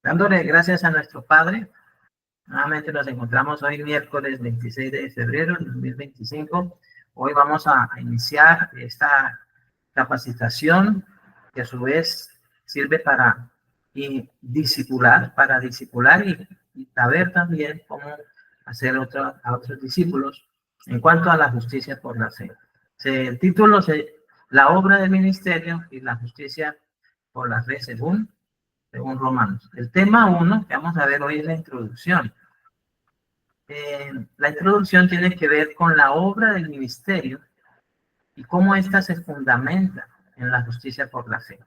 Dándole gracias a nuestro Padre, nuevamente nos encontramos hoy miércoles 26 de febrero de 2025. Hoy vamos a iniciar esta capacitación que a su vez sirve para discipular y saber también cómo hacer a otros discípulos en cuanto a la justicia por la fe. El título es La obra del ministerio y la justicia por la fe según Romanos. El tema 1 que vamos a ver hoy es la introducción. La introducción tiene que ver con la obra del ministerio y cómo ésta se fundamenta en la justicia por la fe.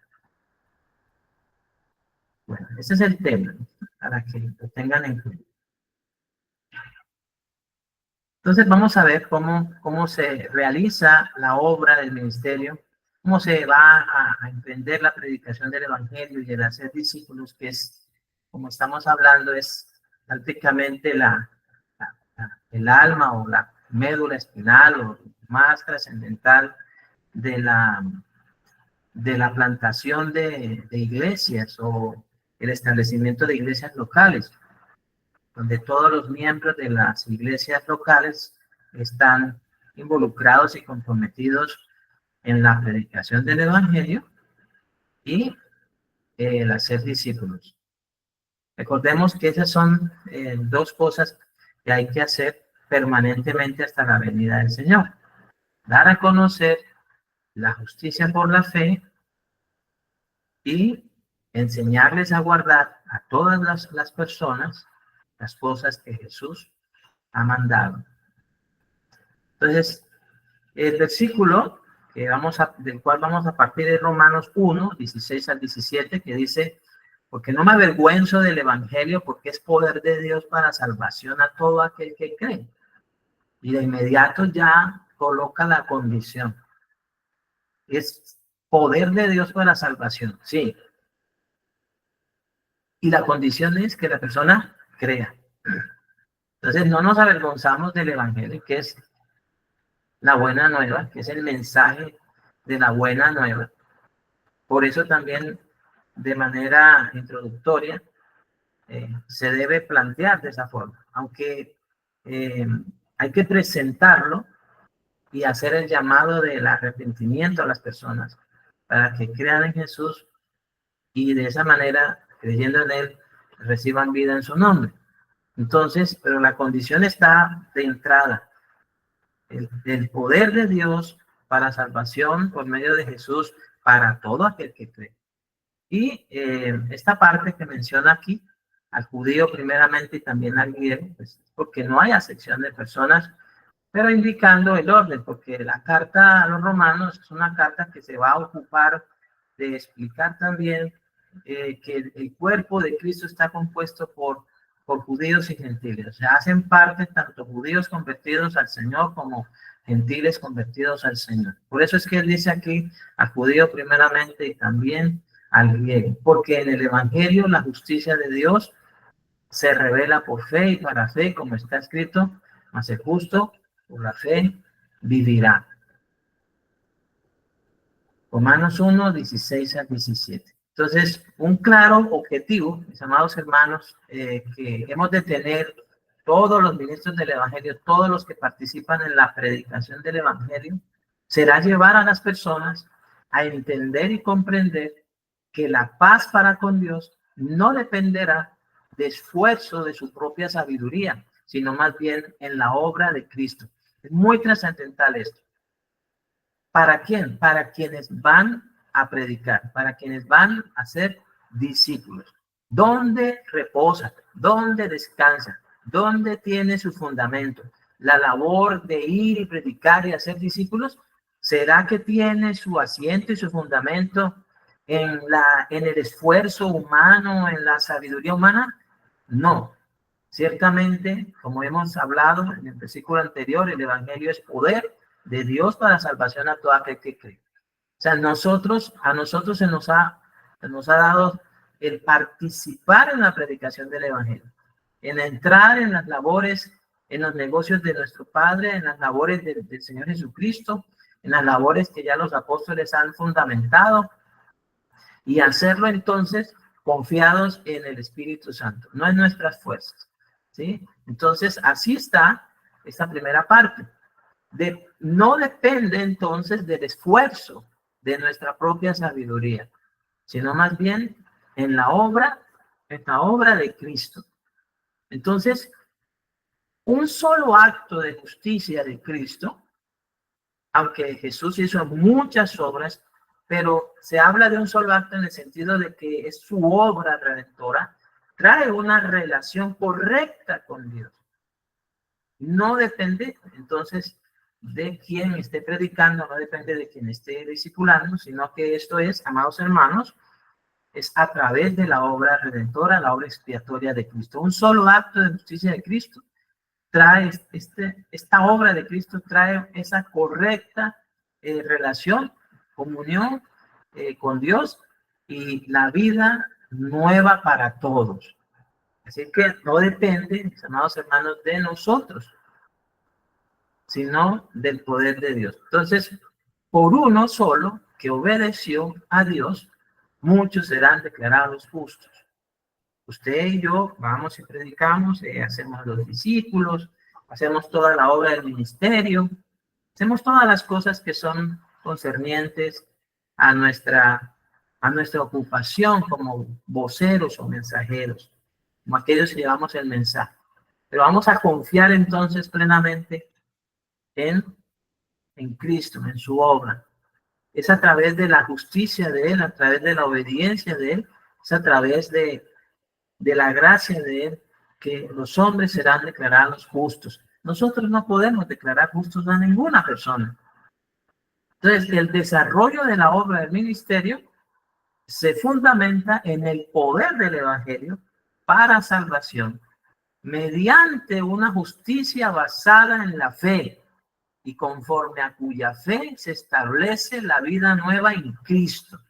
Bueno, ese es el tema, para que lo tengan en cuenta. Entonces vamos a ver cómo se realiza la obra del ministerio, cómo se va a emprender la predicación del evangelio y el hacer discípulos, que es, como estamos hablando, es prácticamente el alma o la médula espinal o más trascendental de la plantación de iglesias o el establecimiento de iglesias locales, donde todos los miembros de las iglesias locales están involucrados y comprometidos en la predicación del evangelio y el hacer discípulos. Recordemos que esas son dos cosas que hay que hacer permanentemente hasta la venida del Señor. Dar a conocer la justicia por la fe y enseñarles a guardar a todas las personas las cosas que Jesús ha mandado. Entonces, el versículo del cual vamos a partir de Romanos 1, 16 al 17, que dice: porque no me avergüenzo del evangelio, porque es poder de Dios para salvación a todo aquel que cree. Y de inmediato ya coloca la condición. Es poder de Dios para salvación, sí. Y la condición es que la persona crea. Entonces no nos avergonzamos del evangelio, que es la buena nueva, que es el mensaje de la buena nueva. Por eso también, de manera introductoria, se debe plantear de esa forma, aunque hay que presentarlo y hacer el llamado del arrepentimiento a las personas para que crean en Jesús y de esa manera, creyendo en Él, reciban vida en su nombre. Entonces, pero la condición está de entrada, el poder de Dios para salvación por medio de Jesús para todo aquel que cree. Y esta parte que menciona aquí, al judío primeramente y también al griego, pues, porque no hay acepción de personas, pero indicando el orden, porque la carta a los romanos es una carta que se va a ocupar de explicar también que el cuerpo de Cristo está compuesto por judíos y gentiles. O sea, hacen parte tanto judíos convertidos al Señor como gentiles convertidos al Señor. Por eso es que él dice aquí al judío primeramente y también al griego, porque en el evangelio la justicia de Dios se revela por fe y para fe, como está escrito: mas el justo por la fe vivirá. Romanos 1, 16 al 17. Entonces, un claro objetivo, mis amados hermanos, que hemos de tener todos los ministros del evangelio, todos los que participan en la predicación del evangelio, será llevar a las personas a entender y comprender que la paz para con Dios no dependerá de esfuerzo de su propia sabiduría, sino más bien en la obra de Cristo. Es muy trascendental esto. ¿Para quién? Para quienes van a predicar, para quienes van a ser discípulos. ¿Dónde reposa? ¿Dónde descansa? ¿Dónde tiene su fundamento? La labor de ir y predicar y hacer discípulos, ¿será que tiene su asiento y su fundamento en el esfuerzo humano, en la sabiduría humana? No. Ciertamente, como hemos hablado en el versículo anterior, el evangelio es poder de Dios para salvación a todo aquel que cree. O sea, a nosotros se nos ha dado el participar en la predicación del evangelio, en entrar en las labores, en los negocios de nuestro Padre, en las labores del Señor Jesucristo, en las labores que ya los apóstoles han fundamentado, y hacerlo entonces confiados en el Espíritu Santo, no en nuestras fuerzas, ¿sí? Entonces, así está esta primera parte. No depende entonces del esfuerzo de nuestra propia sabiduría, sino más bien en la obra de Cristo. Entonces, un solo acto de justicia de Cristo, aunque Jesús hizo muchas obras, pero se habla de un solo acto en el sentido de que es su obra redentora, trae una relación correcta con Dios. No depende, entonces, de quien esté predicando, no depende de quien esté discipulando, sino que esto es, amados hermanos, es a través de la obra redentora, la obra expiatoria de Cristo. Un solo acto de justicia de Cristo trae, esta obra de Cristo trae esa correcta relación, comunión con Dios y la vida nueva para todos. Así que no depende, mis amados hermanos, de nosotros, sino del poder de Dios. Entonces, por uno solo que obedeció a Dios, muchos serán declarados justos. Usted y yo vamos y predicamos, hacemos los discípulos, hacemos toda la obra del ministerio, hacemos todas las cosas que son concernientes a nuestra ocupación como voceros o mensajeros, como aquellos que llevamos el mensaje. Pero vamos a confiar entonces plenamente en Cristo, en su obra. Es a través de la justicia de Él, a través de la obediencia de Él, es a través de la gracia de Él que los hombres serán declarados justos. Nosotros no podemos declarar justos a ninguna persona. Entonces, el desarrollo de la obra del ministerio se fundamenta en el poder del Evangelio para salvación, mediante una justicia basada en la fe y conforme a cuya fe se establece la vida nueva en Cristo,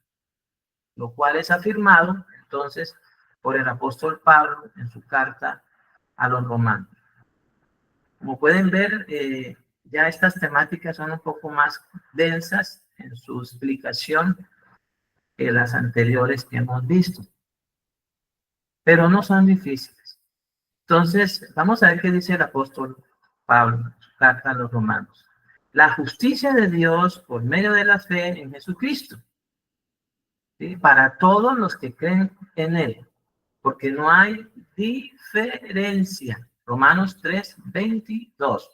lo cual es afirmado entonces por el apóstol Pablo en su carta a los romanos. Como pueden ver, ya estas temáticas son un poco más densas en su explicación que las anteriores que hemos visto, pero no son difíciles. Entonces, vamos a ver qué dice el apóstol Pablo en su carta a los romanos. La justicia de Dios por medio de la fe en Jesucristo, ¿sí? Para todos los que creen en Él, porque no hay diferencia. Romanos 3:22.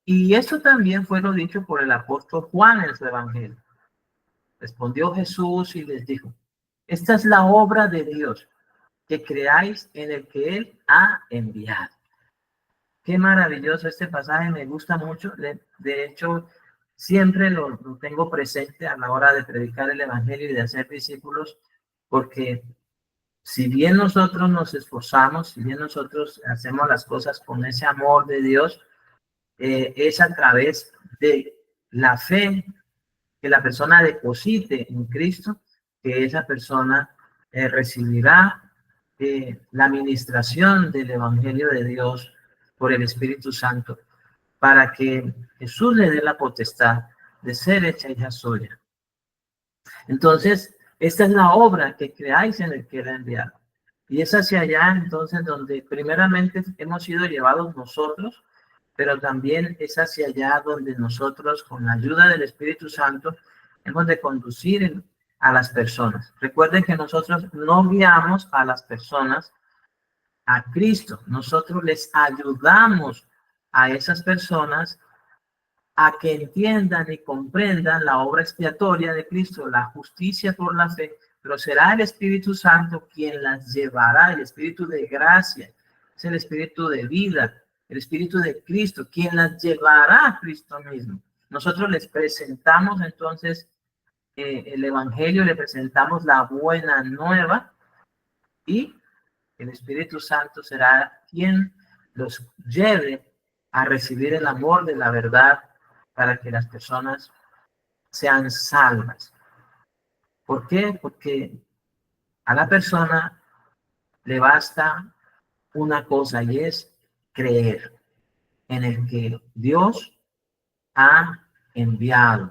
Y eso también fue lo dicho por el apóstol Juan en su evangelio. Respondió Jesús y les dijo: esta es la obra de Dios, que creáis en el que Él ha enviado. Qué maravilloso este pasaje, me gusta mucho. De hecho, siempre lo tengo presente a la hora de predicar el evangelio y de hacer discípulos, porque si bien nosotros nos esforzamos, si bien nosotros hacemos las cosas con ese amor de Dios, es a través de la fe que la persona deposite en Cristo, que esa persona recibirá la administración del Evangelio de Dios por el Espíritu Santo, para que Jesús le dé la potestad de ser hecha hija suya. Entonces, esta es la obra que creáis en el que Él ha enviado. Y es hacia allá, entonces, donde primeramente hemos sido llevados nosotros, pero también es hacia allá donde nosotros, con la ayuda del Espíritu Santo, hemos de conducir a las personas. Recuerden que nosotros no guiamos a las personas a Cristo. Nosotros les ayudamos a esas personas a que entiendan y comprendan la obra expiatoria de Cristo, la justicia por la fe, pero será el Espíritu Santo quien las llevará, el Espíritu de gracia, es el Espíritu de vida, el Espíritu de Cristo, quien las llevará a Cristo mismo. Nosotros les presentamos entonces el Evangelio, le presentamos la buena nueva y el Espíritu Santo será quien los lleve a recibir el amor de la verdad para que las personas sean salvas. ¿Por qué? Porque a la persona le basta una cosa y es creer en el que Dios ha enviado.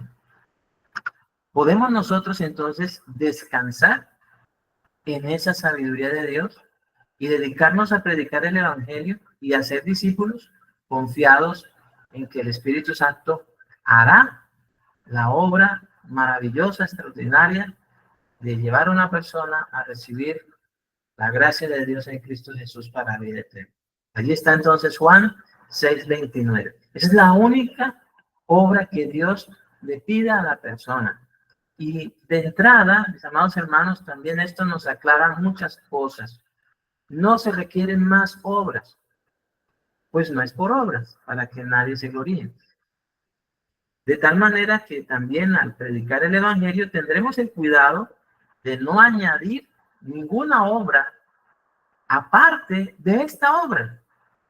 ¿Podemos nosotros entonces descansar? en esa sabiduría de Dios y dedicarnos a predicar el Evangelio y a ser discípulos confiados en que el Espíritu Santo hará la obra maravillosa, extraordinaria, de llevar a una persona a recibir la gracia de Dios en Cristo Jesús para la vida eterna. Allí está entonces Juan 6:29. Esa es la única obra que Dios le pide a la persona. Y de entrada, mis amados hermanos, también esto nos aclara muchas cosas. No se requieren más obras, pues no es por obras, para que nadie se gloríe. De tal manera que también al predicar el Evangelio tendremos el cuidado de no añadir ninguna obra aparte de esta obra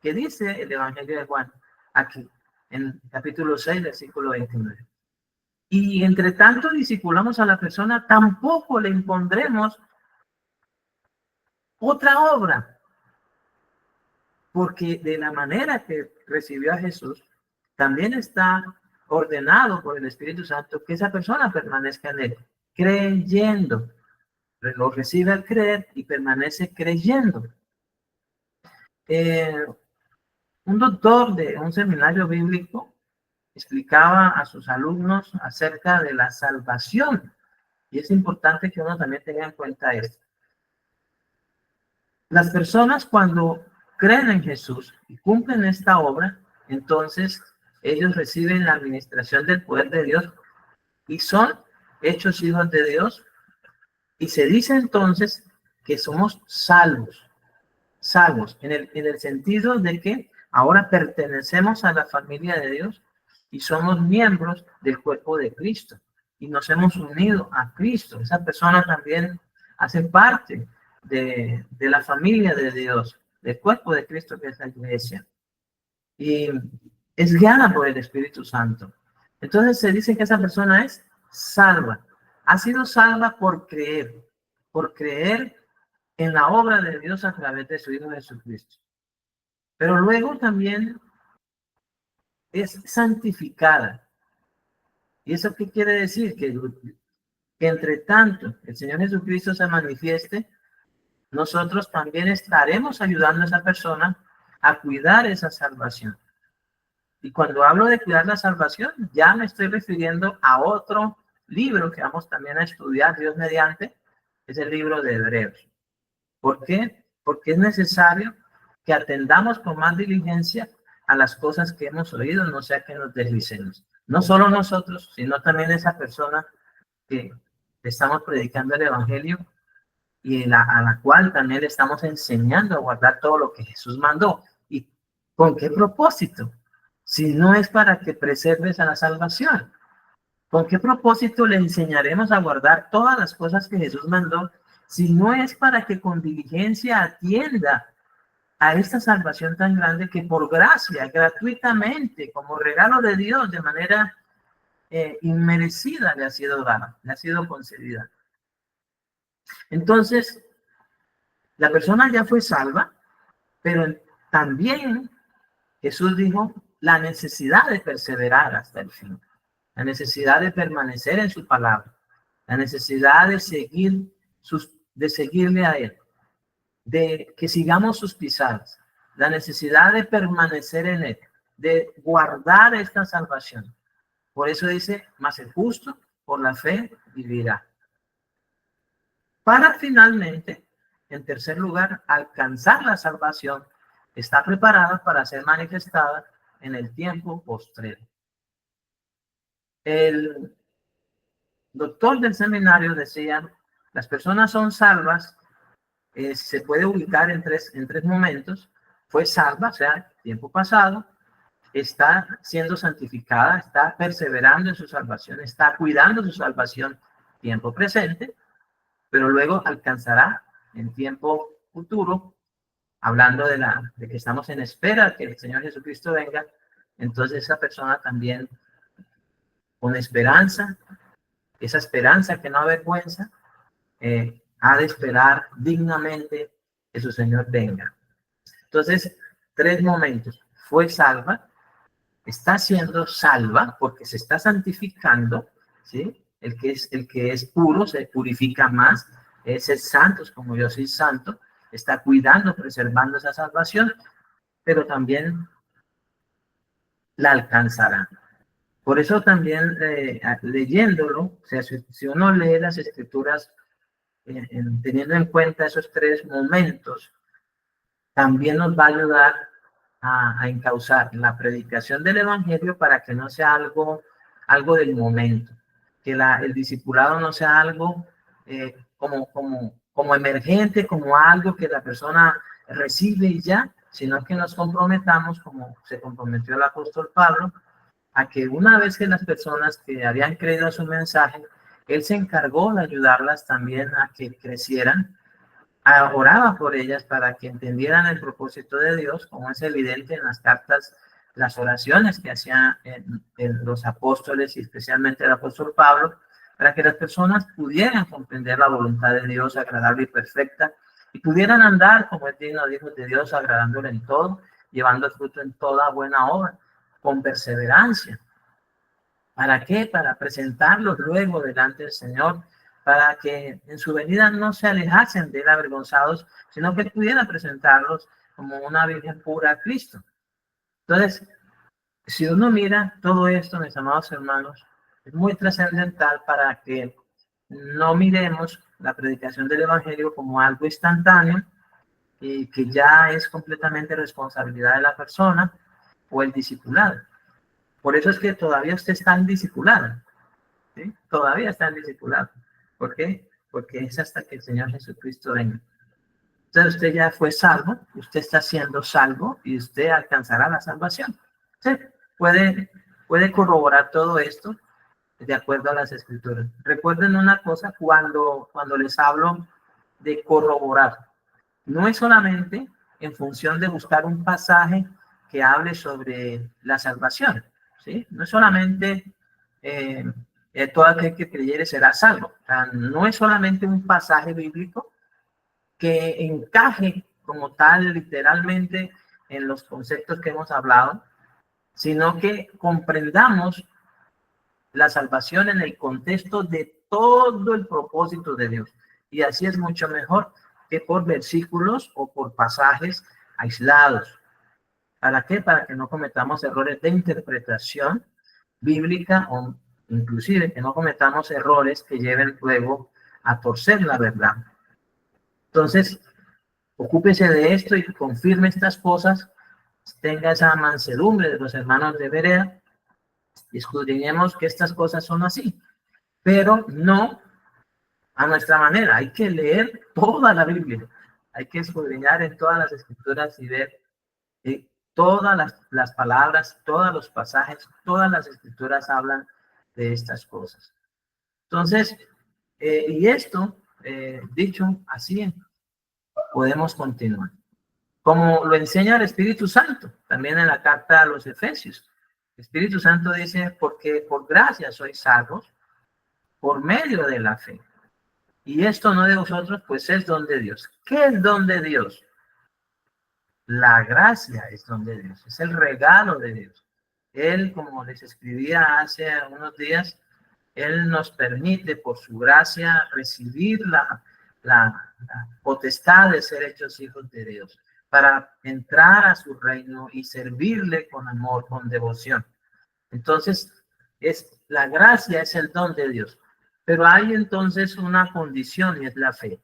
que dice el Evangelio de Juan aquí, en capítulo 6, versículo 29. Y entre tanto discipulamos a la persona, tampoco le impondremos otra obra, porque de la manera que recibió a Jesús, también está ordenado por el Espíritu Santo que esa persona permanezca en él, creyendo. Lo recibe al creer y permanece creyendo. Un doctor de un seminario bíblico explicaba a sus alumnos acerca de la salvación. Y es importante que uno también tenga en cuenta esto. Las personas cuando creen en Jesús y cumplen esta obra, entonces ellos reciben la administración del poder de Dios y son hechos hijos de Dios. Y se dice entonces que somos salvos. Salvos en el sentido de que ahora pertenecemos a la familia de Dios y somos miembros del cuerpo de Cristo y nos hemos unido a Cristo. Esa persona también hace parte de la familia de Dios, del cuerpo de Cristo que es la iglesia. Y es guiada por el Espíritu Santo. Entonces se dice que esa persona es salva. Ha sido salva por creer en la obra de Dios a través de su Hijo Jesucristo. Pero luego también es santificada. ¿Y eso qué quiere decir? Que entre tanto el Señor Jesucristo se manifieste, nosotros también estaremos ayudando a esa persona a cuidar esa salvación. Y cuando hablo de cuidar la salvación, ya me estoy refiriendo a otro libro que vamos también a estudiar, Dios mediante, es el libro de Hebreos. ¿Por qué? Porque es necesario que atendamos con más diligencia a las cosas que hemos oído, no sea que nos deslicemos. No solo nosotros, sino también esa persona que estamos predicando el Evangelio y a la cual también le estamos enseñando a guardar todo lo que Jesús mandó. ¿Y con qué propósito? Si no es para que preserves a la salvación. ¿Con qué propósito le enseñaremos a guardar todas las cosas que Jesús mandó si no es para que con diligencia atienda a esta salvación tan grande que por gracia, gratuitamente, como regalo de Dios, de manera inmerecida le ha sido dada, le ha sido concedida? Entonces, la persona ya fue salva, pero también Jesús dijo la necesidad de perseverar hasta el fin, la necesidad de permanecer en su palabra, la necesidad de seguirle a él, de que sigamos sus pisadas, la necesidad de permanecer en él, de guardar esta salvación. Por eso dice, mas el justo por la fe vivirá. Para finalmente, en tercer lugar, alcanzar la salvación, está preparada para ser manifestada en el tiempo postrero. El doctor del seminario decía, las personas son salvas, se puede ubicar en tres momentos. Fue salva, o sea, tiempo pasado, está siendo santificada, está perseverando en su salvación, está cuidando su salvación, tiempo presente, pero luego alcanzará en tiempo futuro, hablando de que estamos en espera que el Señor Jesucristo venga. Entonces esa persona también con esperanza, esa esperanza que no avergüenza, ha de esperar dignamente que su Señor venga. Entonces, tres momentos. Fue salva, está siendo salva porque se está santificando, ¿sí? El que es puro se purifica más, es ser santos como yo soy santo, está cuidando, preservando esa salvación, pero también la alcanzará. Por eso también leyéndolo, o sea, si uno lee las escrituras teniendo en cuenta esos tres momentos, también nos va a ayudar a encauzar la predicación del Evangelio para que no sea algo del momento, que el discipulado no sea algo como emergente, como algo que la persona recibe y ya, sino que nos comprometamos, como se comprometió el apóstol Pablo, a que una vez que las personas que habían creído su mensaje, él se encargó de ayudarlas también a que crecieran, oraba por ellas para que entendieran el propósito de Dios, como es evidente en las cartas, las oraciones que hacían en los apóstoles y especialmente el apóstol Pablo, para que las personas pudieran comprender la voluntad de Dios agradable y perfecta y pudieran andar como es digno de hijos de Dios, agradándole en todo, llevando fruto en toda buena obra, con perseverancia. ¿Para qué? Para presentarlos luego delante del Señor, para que en su venida no se alejasen de él avergonzados, sino que pudiera presentarlos como una virgen pura a Cristo. Entonces, si uno mira todo esto, mis amados hermanos, es muy trascendental para que no miremos la predicación del Evangelio como algo instantáneo y que ya es completamente responsabilidad de la persona o el discipulado. Por eso es que todavía usted está en discipulado. ¿Sí? Todavía están discipulados. ¿Por qué? Porque es hasta que el Señor Jesucristo venga. Entonces usted ya fue salvo, usted está siendo salvo y usted alcanzará la salvación. ¿Sí? Puede corroborar todo esto de acuerdo a las escrituras. Recuerden una cosa cuando les hablo de corroborar. No es solamente en función de buscar un pasaje que hable sobre la salvación. ¿Sí? No es solamente todo aquel que creyere será salvo. O sea, no es solamente un pasaje bíblico que encaje como tal literalmente en los conceptos que hemos hablado, sino que comprendamos la salvación en el contexto de todo el propósito de Dios. Y así es mucho mejor que por versículos o por pasajes aislados. ¿Para qué? Para que no cometamos errores de interpretación bíblica o inclusive que no cometamos errores que lleven luego a torcer la verdad. Entonces, ocúpese de esto y confirme estas cosas, tenga esa mansedumbre de los hermanos de Berea, y escudriñemos que estas cosas son así, pero no a nuestra manera. Hay que leer toda la Biblia, hay que escudriñar en todas las escrituras y ver todas las palabras, todos los pasajes, todas las escrituras hablan de estas cosas. Entonces, y esto, dicho así, podemos continuar. Como lo enseña el Espíritu Santo, también en la carta a los Efesios. El Espíritu Santo dice, porque por gracia sois salvos por medio de la fe. Y esto no de vosotros, pues es don de Dios. ¿Qué es don de Dios? La gracia es don de Dios, es el regalo de Dios. Él, como les escribía hace unos días, Él nos permite por su gracia recibir la potestad de ser hechos hijos de Dios, para entrar a su reino y servirle con amor, con devoción. Entonces, la gracia es el don de Dios. Pero hay entonces una condición y es la fe.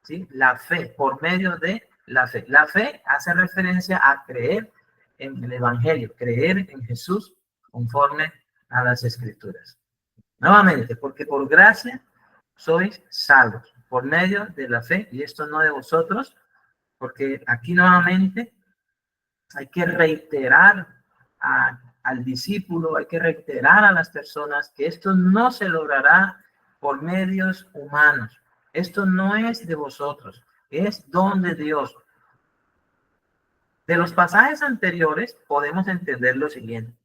¿Sí? La fe, por medio de la fe. La fe hace referencia a creer en el Evangelio, creer en Jesús conforme a las Escrituras. Nuevamente, porque por gracia sois salvos, por medio de la fe, y esto no de vosotros, porque aquí nuevamente hay que reiterar al discípulo, hay que reiterar a las personas que esto no se logrará por medios humanos. Esto no es de vosotros, es don de Dios. De los pasajes anteriores podemos entender lo siguiente.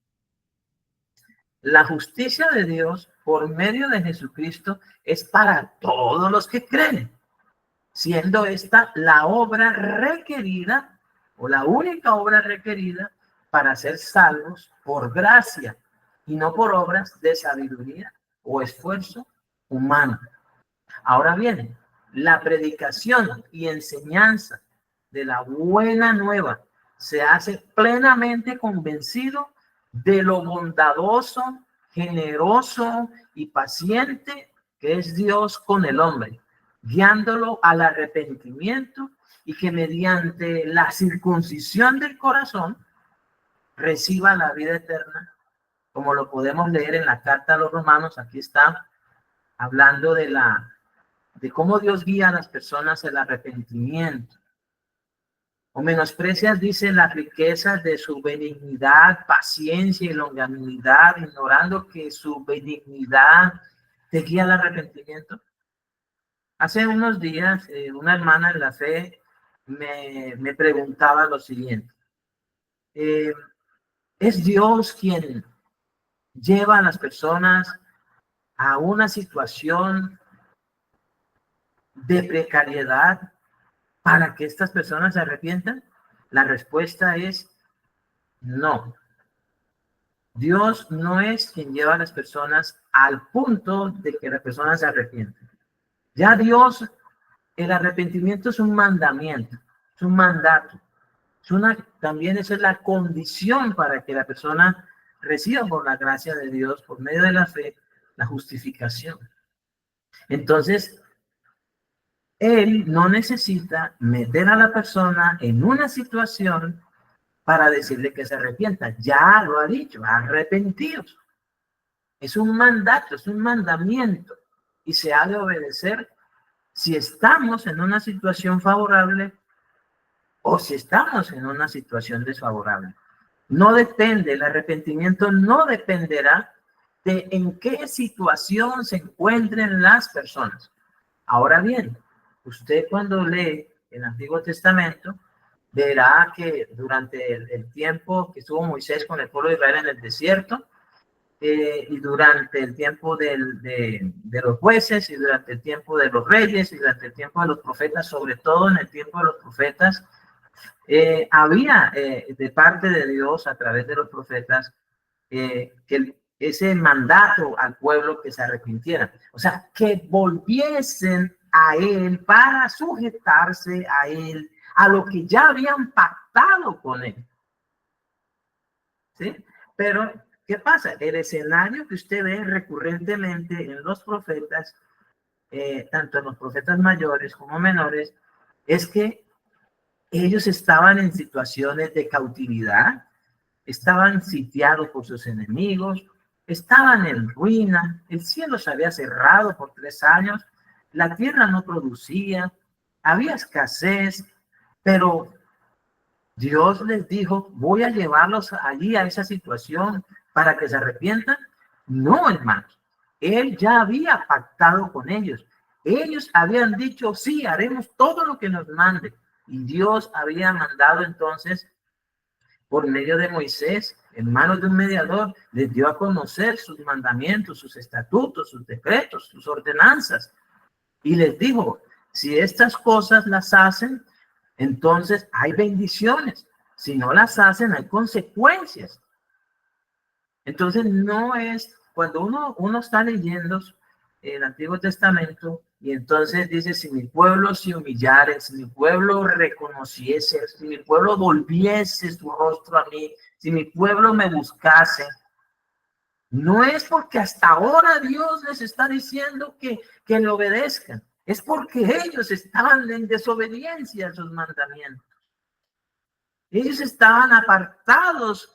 La justicia de Dios por medio de Jesucristo es para todos los que creen, siendo esta la obra requerida o la única obra requerida para ser salvos por gracia y no por obras de sabiduría o esfuerzo humano. Ahora bien, la predicación y enseñanza de la buena nueva se hace plenamente convencido de lo bondadoso, generoso y paciente que es Dios con el hombre, guiándolo al arrepentimiento y que mediante la circuncisión del corazón reciba la vida eterna, como lo podemos leer en la carta a los romanos. Aquí está hablando de cómo Dios guía a las personas al arrepentimiento. O menosprecias, dice, las riquezas de su benignidad, paciencia y longanimidad, ignorando que su benignidad te guía al arrepentimiento. Hace unos días, una hermana en la fe me preguntaba lo siguiente. ¿Es Dios quien lleva a las personas a una situación de precariedad para que estas personas se arrepientan? La respuesta es no. Dios no es quien lleva a las personas al punto de que las personas se arrepienten. Ya Dios, el arrepentimiento es un mandamiento, es un mandato. También esa es la condición para que la persona reciba por la gracia de Dios, por medio de la fe, la justificación. Entonces, Él no necesita meter a la persona en una situación para decirle que se arrepienta. Ya lo ha dicho, arrepentidos. Es un mandato, es un mandamiento y se ha de obedecer si estamos en una situación favorable o si estamos en una situación desfavorable. No depende, el arrepentimiento no dependerá de en qué situación se encuentren las personas. Ahora bien, usted cuando lee el Antiguo Testamento, verá que durante el tiempo que estuvo Moisés con el pueblo de Israel en el desierto, y durante el tiempo de los jueces, y durante el tiempo de los reyes, y durante el tiempo de los profetas, sobre todo en el tiempo de los profetas, había de parte de Dios a través de los profetas que ese mandato al pueblo que se arrepintiera, o sea, que volviesen a él para sujetarse a él, a lo que ya habían pactado con él. ¿Sí? Pero, ¿qué pasa? El escenario que usted ve recurrentemente en los profetas, tanto en los profetas mayores como menores, es que ellos estaban en situaciones de cautividad, estaban sitiados por sus enemigos, estaban en ruina, el cielo se había cerrado por 3 años, la tierra no producía, había escasez, pero Dios les dijo, voy a llevarlos allí a esa situación para que se arrepientan. No, hermanos, Él ya había pactado con ellos. Ellos habían dicho, sí, haremos todo lo que nos mande. Y Dios había mandado entonces, por medio de Moisés, en manos de un mediador, les dio a conocer sus mandamientos, sus estatutos, sus decretos, sus ordenanzas. Y les dijo, si estas cosas las hacen, entonces hay bendiciones. Si no las hacen, hay consecuencias. Entonces no es, cuando uno está leyendo el Antiguo Testamento y entonces dice, si mi pueblo se humillare, si mi pueblo reconociese, si mi pueblo volviese su rostro a mí, si mi pueblo me buscase, no es porque hasta ahora Dios les está diciendo que le obedezcan, es porque ellos estaban en desobediencia a sus mandamientos. Ellos estaban apartados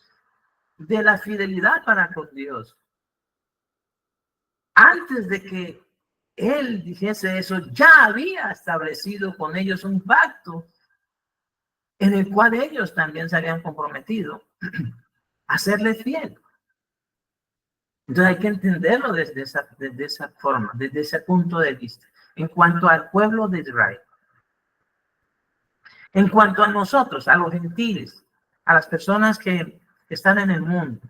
de la fidelidad para con Dios. Antes de que Él dijese eso, ya había establecido con ellos un pacto en el cual ellos también se habían comprometido a serle fiel. Entonces hay que entenderlo desde esa forma, desde ese punto de vista. En cuanto al pueblo de Israel, en cuanto a nosotros, a los gentiles, a las personas que están en el mundo,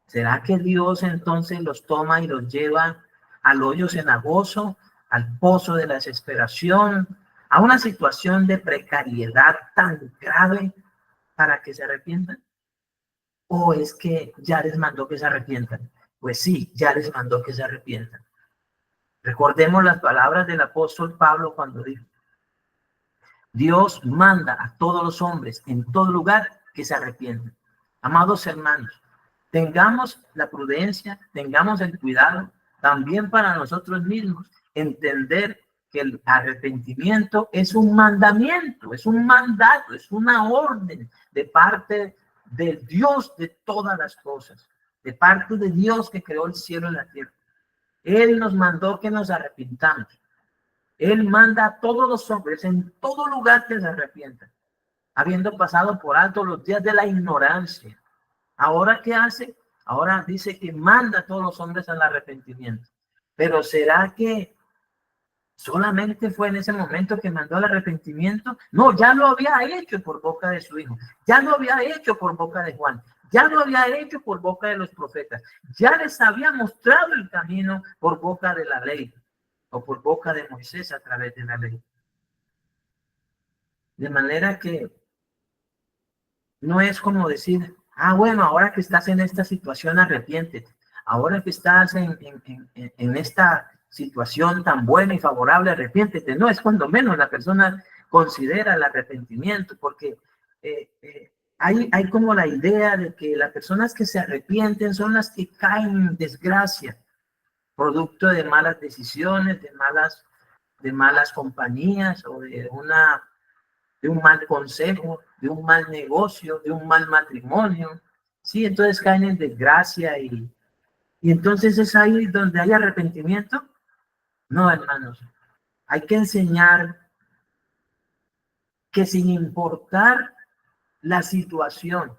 ¿será que Dios entonces los toma y los lleva al hoyo cenagoso, al pozo de la desesperación, a una situación de precariedad tan grave para que se arrepientan? ¿O es que ya les mandó que se arrepientan? Pues sí, ya les mandó que se arrepientan. Recordemos las palabras del apóstol Pablo cuando dijo: Dios manda a todos los hombres en todo lugar que se arrepientan. Amados hermanos, tengamos la prudencia, tengamos el cuidado también para nosotros mismos, entender que el arrepentimiento es un mandamiento, es un mandato, es una orden de parte de Dios de todas las cosas, de parte de Dios que creó el cielo y la tierra. Él nos mandó que nos arrepintamos. Él manda a todos los hombres en todo lugar que se arrepientan, habiendo pasado por alto los días de la ignorancia. ¿Ahora qué hace? Ahora dice que manda a todos los hombres al arrepentimiento. Pero ¿será que solamente fue en ese momento que mandó al arrepentimiento? No, ya lo había hecho por boca de su Hijo. Ya lo había hecho por boca de Juan. Ya lo había hecho por boca de los profetas. Ya les había mostrado el camino por boca de la ley o por boca de Moisés a través de la ley. De manera que no es como decir: bueno, ahora que estás en esta situación, arrepiéntete. Ahora que estás en esta situación tan buena y favorable, arrepiéntete. No, es cuando menos la persona considera el arrepentimiento, porque hay como la idea de que las personas que se arrepienten son las que caen en desgracia, producto de malas decisiones, de malas compañías o de un mal consejo, de un mal negocio, de un mal matrimonio. Sí, entonces caen en desgracia y entonces es ahí donde hay arrepentimiento. No, hermanos, hay que enseñar que sin importar la situación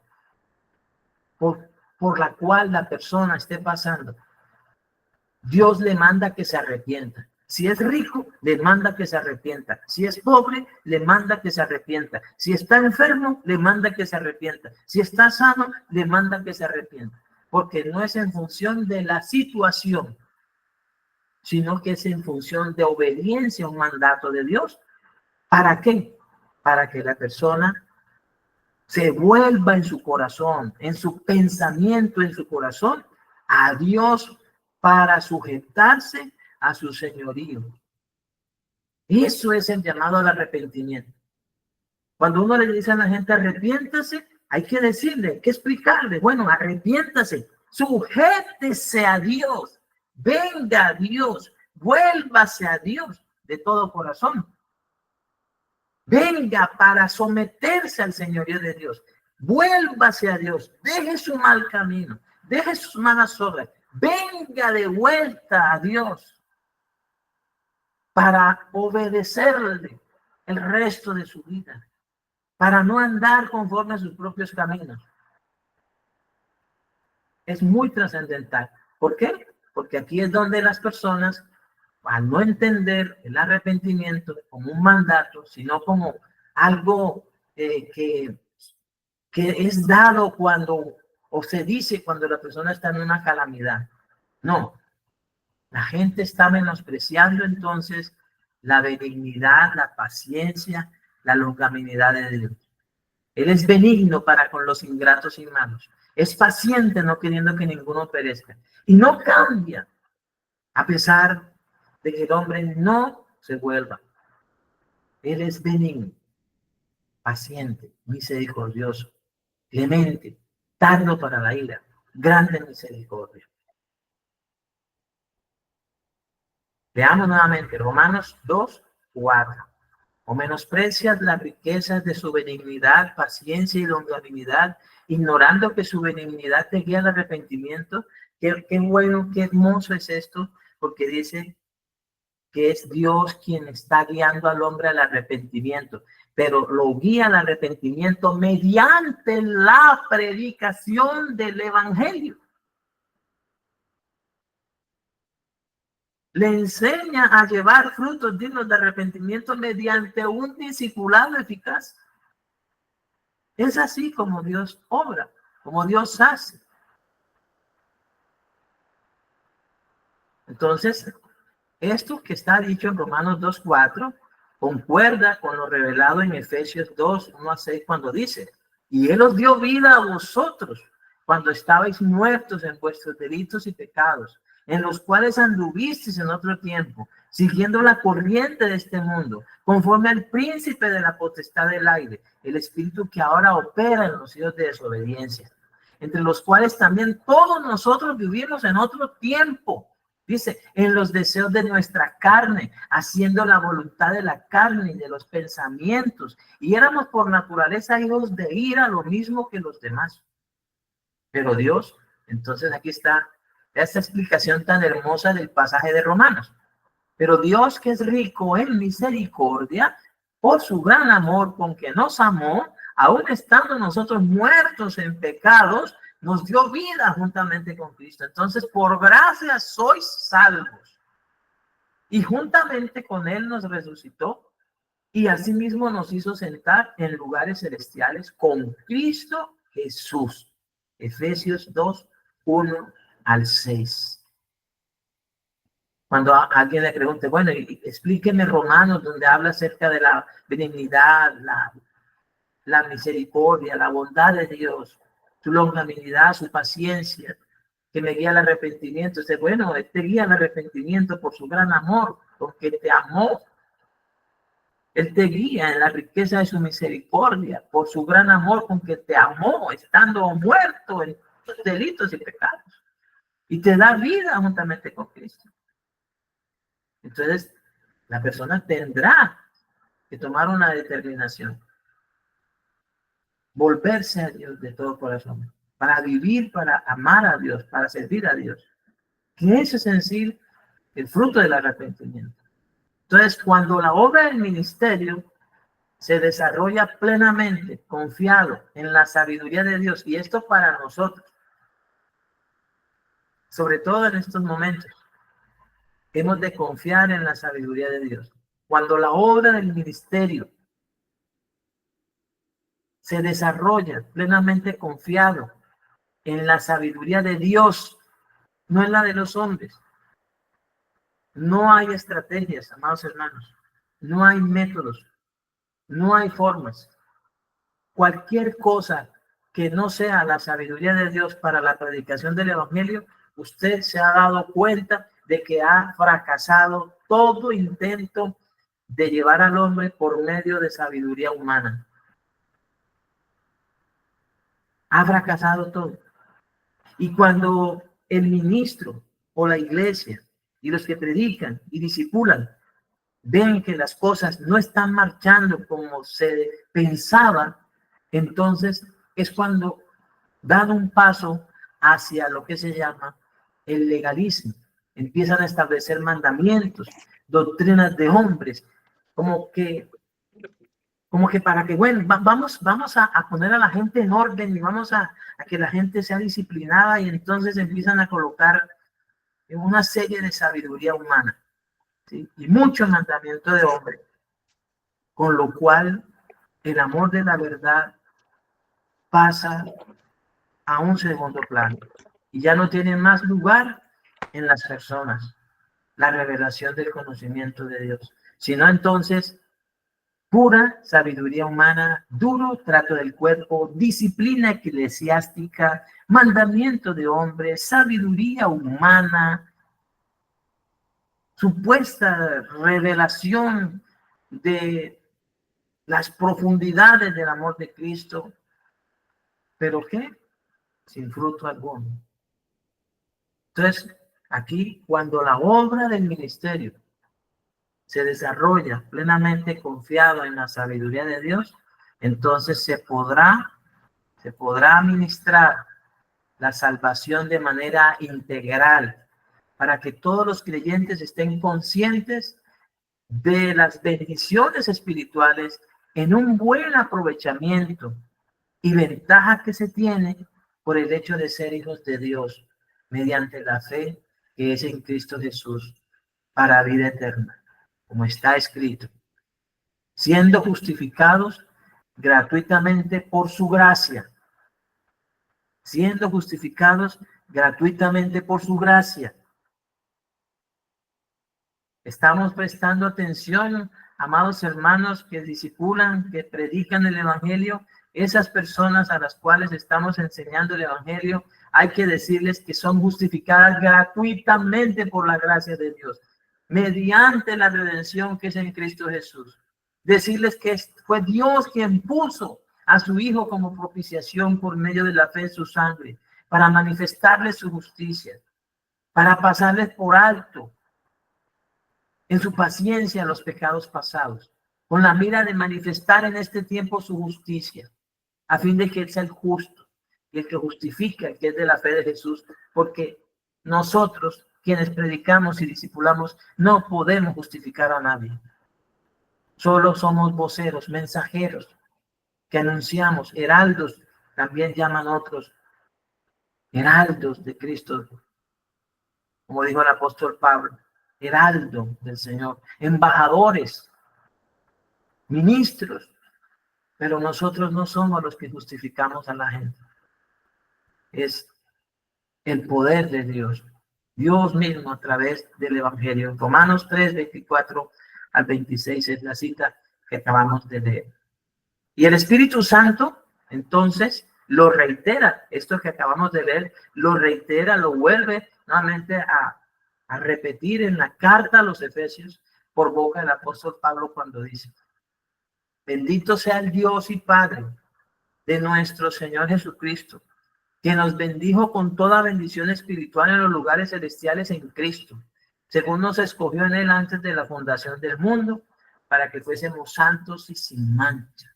por la cual la persona esté pasando, Dios le manda que se arrepienta. Si es rico, le manda que se arrepienta. Si es pobre, le manda que se arrepienta. Si está enfermo, le manda que se arrepienta. Si está sano, le manda que se arrepienta. Porque no es en función de la situación, sino que es en función de obediencia a un mandato de Dios. ¿Para qué? Para que la persona se vuelva en su corazón, en su pensamiento, en su corazón, a Dios para sujetarse a su señorío. Eso es el llamado al arrepentimiento. Cuando uno le dice a la gente arrepiéntase, hay que decirle, hay que explicarle: bueno, arrepiéntase, sujétese a Dios, venga a Dios, vuélvase a Dios de todo corazón. Venga para someterse al señorío de Dios. Vuélvase a Dios, deje su mal camino, deje sus malas obras, venga de vuelta a Dios para obedecerle el resto de su vida, para no andar conforme a sus propios caminos. Es muy trascendental. ¿Por qué? Porque aquí es donde las personas, al no entender el arrepentimiento como un mandato, sino como algo que es dado cuando, o se dice cuando la persona está en una calamidad. No, la gente está menospreciando entonces la benignidad, la paciencia, la longanimidad de Dios. Él es benigno para con los ingratos y malos. Es paciente, no queriendo que ninguno perezca. Y no cambia, a pesar de que el hombre no se vuelva. Él es benigno, paciente, misericordioso, clemente, tardo para la ira, grande misericordia. Veamos nuevamente Romanos 2:4. O menosprecias las riquezas de su benignidad, paciencia y longanimidad, ignorando que su benignidad te guía al arrepentimiento. Qué bueno, qué hermoso es esto, porque dice que es Dios quien está guiando al hombre al arrepentimiento, pero lo guía al arrepentimiento mediante la predicación del evangelio. Le enseña a llevar frutos dignos de arrepentimiento mediante un discipulado eficaz. Es así como Dios obra, como Dios hace. Entonces, esto que está dicho en Romanos 2:4 concuerda con lo revelado en Efesios 2:1-6 cuando dice: y Él os dio vida a vosotros cuando estabais muertos en vuestros delitos y pecados, en los cuales anduvisteis en otro tiempo, siguiendo la corriente de este mundo, conforme al príncipe de la potestad del aire, el espíritu que ahora opera en los hijos de desobediencia, entre los cuales también todos nosotros vivimos en otro tiempo. Dice, en los deseos de nuestra carne, haciendo la voluntad de la carne y de los pensamientos. Y éramos por naturaleza hijos de ira, lo mismo que los demás. Pero Dios, entonces aquí está esta explicación tan hermosa del pasaje de Romanos. Pero Dios, que es rico en misericordia, por su gran amor con que nos amó, aun estando nosotros muertos en pecados, nos dio vida juntamente con Cristo. Entonces, por gracia sois salvos. Y juntamente con Él nos resucitó y asimismo nos hizo sentar en lugares celestiales con Cristo Jesús. Efesios 2, 1 al 6. Cuando alguien le pregunte, bueno, explíqueme Romanos, donde habla acerca de la benignidad, la misericordia, la bondad de Dios, su longanimidad, su paciencia, que me guía al arrepentimiento. Dice, bueno, Él te guía al arrepentimiento por su gran amor, porque te amó. Él te guía en la riqueza de su misericordia, por su gran amor con que te amó, estando muerto en tus delitos y pecados. Y te da vida juntamente con Cristo. Entonces, la persona tendrá que tomar una determinación. Volverse a Dios de todo corazón. Para vivir, para amar a Dios, para servir a Dios. Que eso es en sí el fruto del arrepentimiento. Entonces, cuando la obra del ministerio se desarrolla plenamente, confiado en la sabiduría de Dios, y esto para nosotros, sobre todo en estos momentos, hemos de confiar en la sabiduría de Dios. Cuando la obra del ministerio se desarrolla plenamente confiado en la sabiduría de Dios, no en la de los hombres. No hay estrategias, amados hermanos. No hay métodos. No hay formas. Cualquier cosa que no sea la sabiduría de Dios para la predicación del evangelio, usted se ha dado cuenta de que ha fracasado todo intento de llevar al hombre por medio de sabiduría humana. Ha fracasado todo. Y cuando el ministro o la iglesia y los que predican y discipulan ven que las cosas no están marchando como se pensaba, entonces es cuando dan un paso hacia lo que se llama el legalismo. Empiezan a establecer mandamientos, doctrinas de hombres, como que para que, bueno, vamos a poner a la gente en orden y vamos a que la gente sea disciplinada, y entonces empiezan a colocar una serie de sabiduría humana, ¿sí? Y mucho mandamiento de hombre, con lo cual el amor de la verdad pasa a un segundo plano y ya no tiene más lugar en las personas la revelación del conocimiento de Dios, sino entonces pura sabiduría humana, duro trato del cuerpo, disciplina eclesiástica, mandamiento de hombres, sabiduría humana, supuesta revelación de las profundidades del amor de Cristo, pero ¿qué? Sin fruto alguno. Entonces, aquí, cuando la obra del ministerio se desarrolla plenamente confiado en la sabiduría de Dios, entonces se podrá ministrar la salvación de manera integral, para que todos los creyentes estén conscientes de las bendiciones espirituales en un buen aprovechamiento y ventaja que se tiene por el hecho de ser hijos de Dios mediante la fe que es en Cristo Jesús para vida eterna, como está escrito, siendo justificados gratuitamente por su gracia, siendo justificados gratuitamente por su gracia. Estamos prestando atención, amados hermanos que discipulan, que predican el evangelio, esas personas a las cuales estamos enseñando el Evangelio, hay que decirles que son justificadas gratuitamente por la gracia de Dios, mediante la redención que es en Cristo Jesús. Decirles que fue Dios quien puso a su Hijo como propiciación por medio de la fe en su sangre, para manifestarles su justicia, para pasarles por alto en su paciencia los pecados pasados, con la mira de manifestar en este tiempo su justicia, a fin de que Él sea el justo y el que justifica, el que es de la fe de Jesús, porque nosotros, quienes predicamos y discipulamos, no podemos justificar a nadie. Solo somos voceros, mensajeros, que anunciamos, heraldos, también llaman otros, heraldos de Cristo, como dijo el apóstol Pablo, heraldo del Señor, embajadores, ministros, pero nosotros no somos los que justificamos a la gente. Es el poder de Dios, Dios mismo a través del Evangelio. Romanos 3, 24 al 26 es la cita que acabamos de leer. Y el Espíritu Santo, entonces, lo reitera, esto que acabamos de leer, lo reitera, lo vuelve nuevamente a repetir en la carta a los Efesios por boca del apóstol Pablo cuando dice: bendito sea el Dios y Padre de nuestro Señor Jesucristo, que nos bendijo con toda bendición espiritual en los lugares celestiales en Cristo, según nos escogió en Él antes de la fundación del mundo, para que fuésemos santos y sin mancha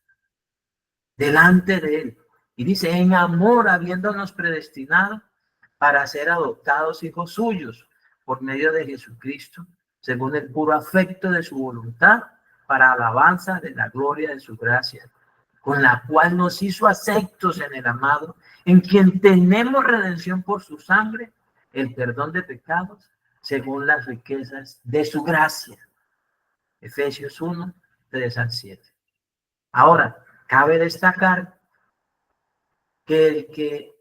delante de Él. Y dice, en amor, habiéndonos predestinado para ser adoptados hijos suyos por medio de Jesucristo, según el puro afecto de su voluntad, para alabanza de la gloria de su gracia, con la cual nos hizo aceptos en el amado, en quien tenemos redención por su sangre, el perdón de pecados, según las riquezas de su gracia. Efesios 1, 3 al 7. Ahora, cabe destacar que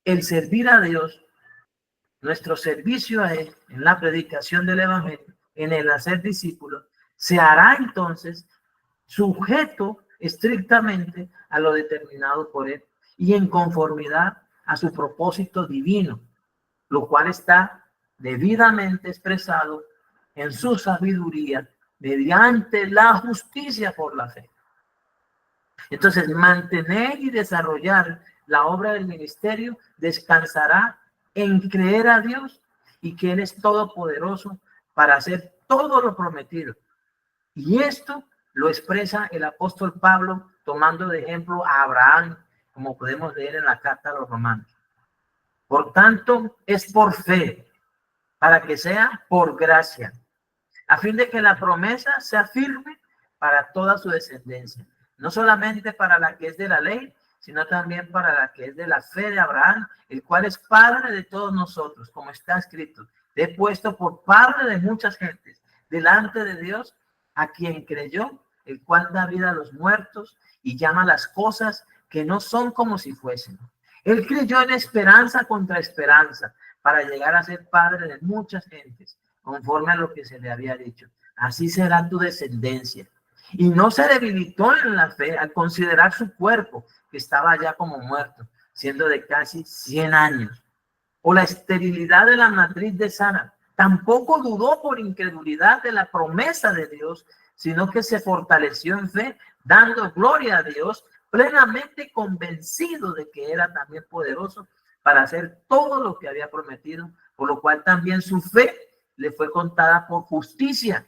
el servir a Dios, nuestro servicio a Él, en la predicación del Evangelio, en el hacer discípulos, se hará entonces sujeto estrictamente a lo determinado por Él y en conformidad a su propósito divino, lo cual está debidamente expresado en su sabiduría mediante la justicia por la fe. Entonces, mantener y desarrollar la obra del ministerio descansará en creer a Dios y que Él es todopoderoso para hacer todo lo prometido. Y esto lo expresa el apóstol Pablo tomando de ejemplo a Abraham, como podemos leer en la carta a los romanos. Por tanto, es por fe, para que sea por gracia, a fin de que la promesa sea firme para toda su descendencia, no solamente para la que es de la ley, sino también para la que es de la fe de Abraham, el cual es padre de todos nosotros, como está escrito: te he puesto por padre de muchas gentes delante de Dios, a quien creyó, el cual da vida a los muertos y llama las cosas que no son como si fuesen. Él creyó en esperanza contra esperanza, para llegar a ser padre de muchas gentes, conforme a lo que se le había dicho: así será tu descendencia. Y no se debilitó en la fe al considerar su cuerpo, que estaba ya como muerto, siendo de casi 100 años, o la esterilidad de la matriz de Sara. Tampoco dudó por incredulidad de la promesa de Dios, sino que se fortaleció en fe, dando gloria a Dios, plenamente convencido de que era también poderoso para hacer todo lo que había prometido, por lo cual también su fe le fue contada por justicia.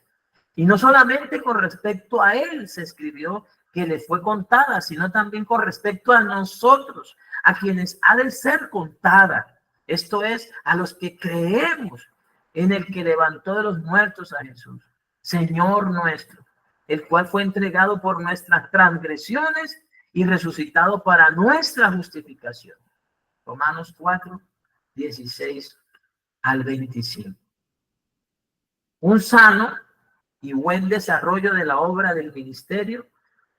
Y no solamente con respecto a él se escribió que le fue contada, sino también con respecto a nosotros, a quienes ha de ser contada. Esto es, a los que creemos en el que levantó de los muertos a Jesús, Señor nuestro, el cual fue entregado por nuestras transgresiones y resucitado para nuestra justificación. Romanos 4, 16 al 25. Un sano y buen desarrollo de la obra del ministerio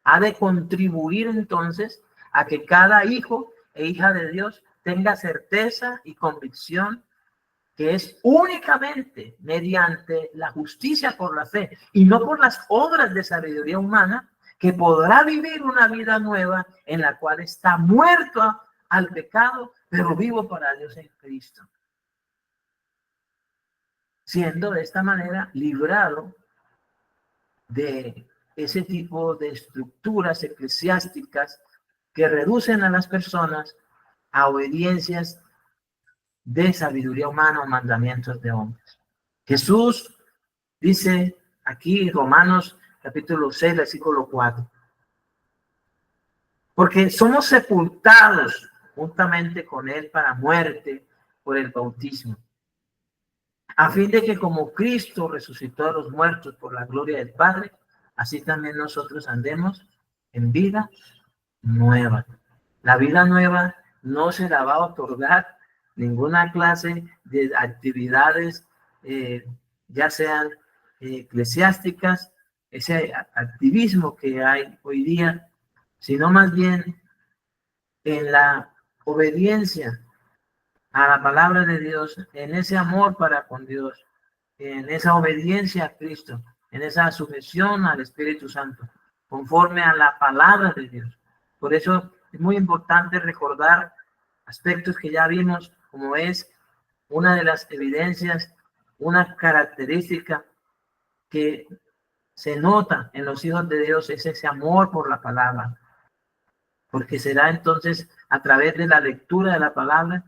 ha de contribuir entonces a que cada hijo e hija de Dios tenga certeza y convicción que es únicamente mediante la justicia por la fe y no por las obras de sabiduría humana que podrá vivir una vida nueva en la cual está muerto al pecado, pero vivo para Dios en Cristo. Siendo de esta manera librado de ese tipo de estructuras eclesiásticas que reducen a las personas a obediencias de sabiduría humana o mandamientos de hombres. Jesús dice aquí, Romanos capítulo 6, versículo 4, porque somos sepultados juntamente con él para muerte por el bautismo, a fin de que como Cristo resucitó a los muertos por la gloria del Padre, así también nosotros andemos en vida nueva. La vida nueva no se la va a otorgar ninguna clase de actividades, ya sean eclesiásticas, ese activismo que hay hoy día, sino más bien en la obediencia a la palabra de Dios, en ese amor para con Dios, en esa obediencia a Cristo, en esa sujeción al Espíritu Santo, conforme a la palabra de Dios. Por eso es muy importante recordar aspectos que ya vimos, como es una de las evidencias, una característica que se nota en los hijos de Dios, es ese amor por la palabra, porque será entonces a través de la lectura de la palabra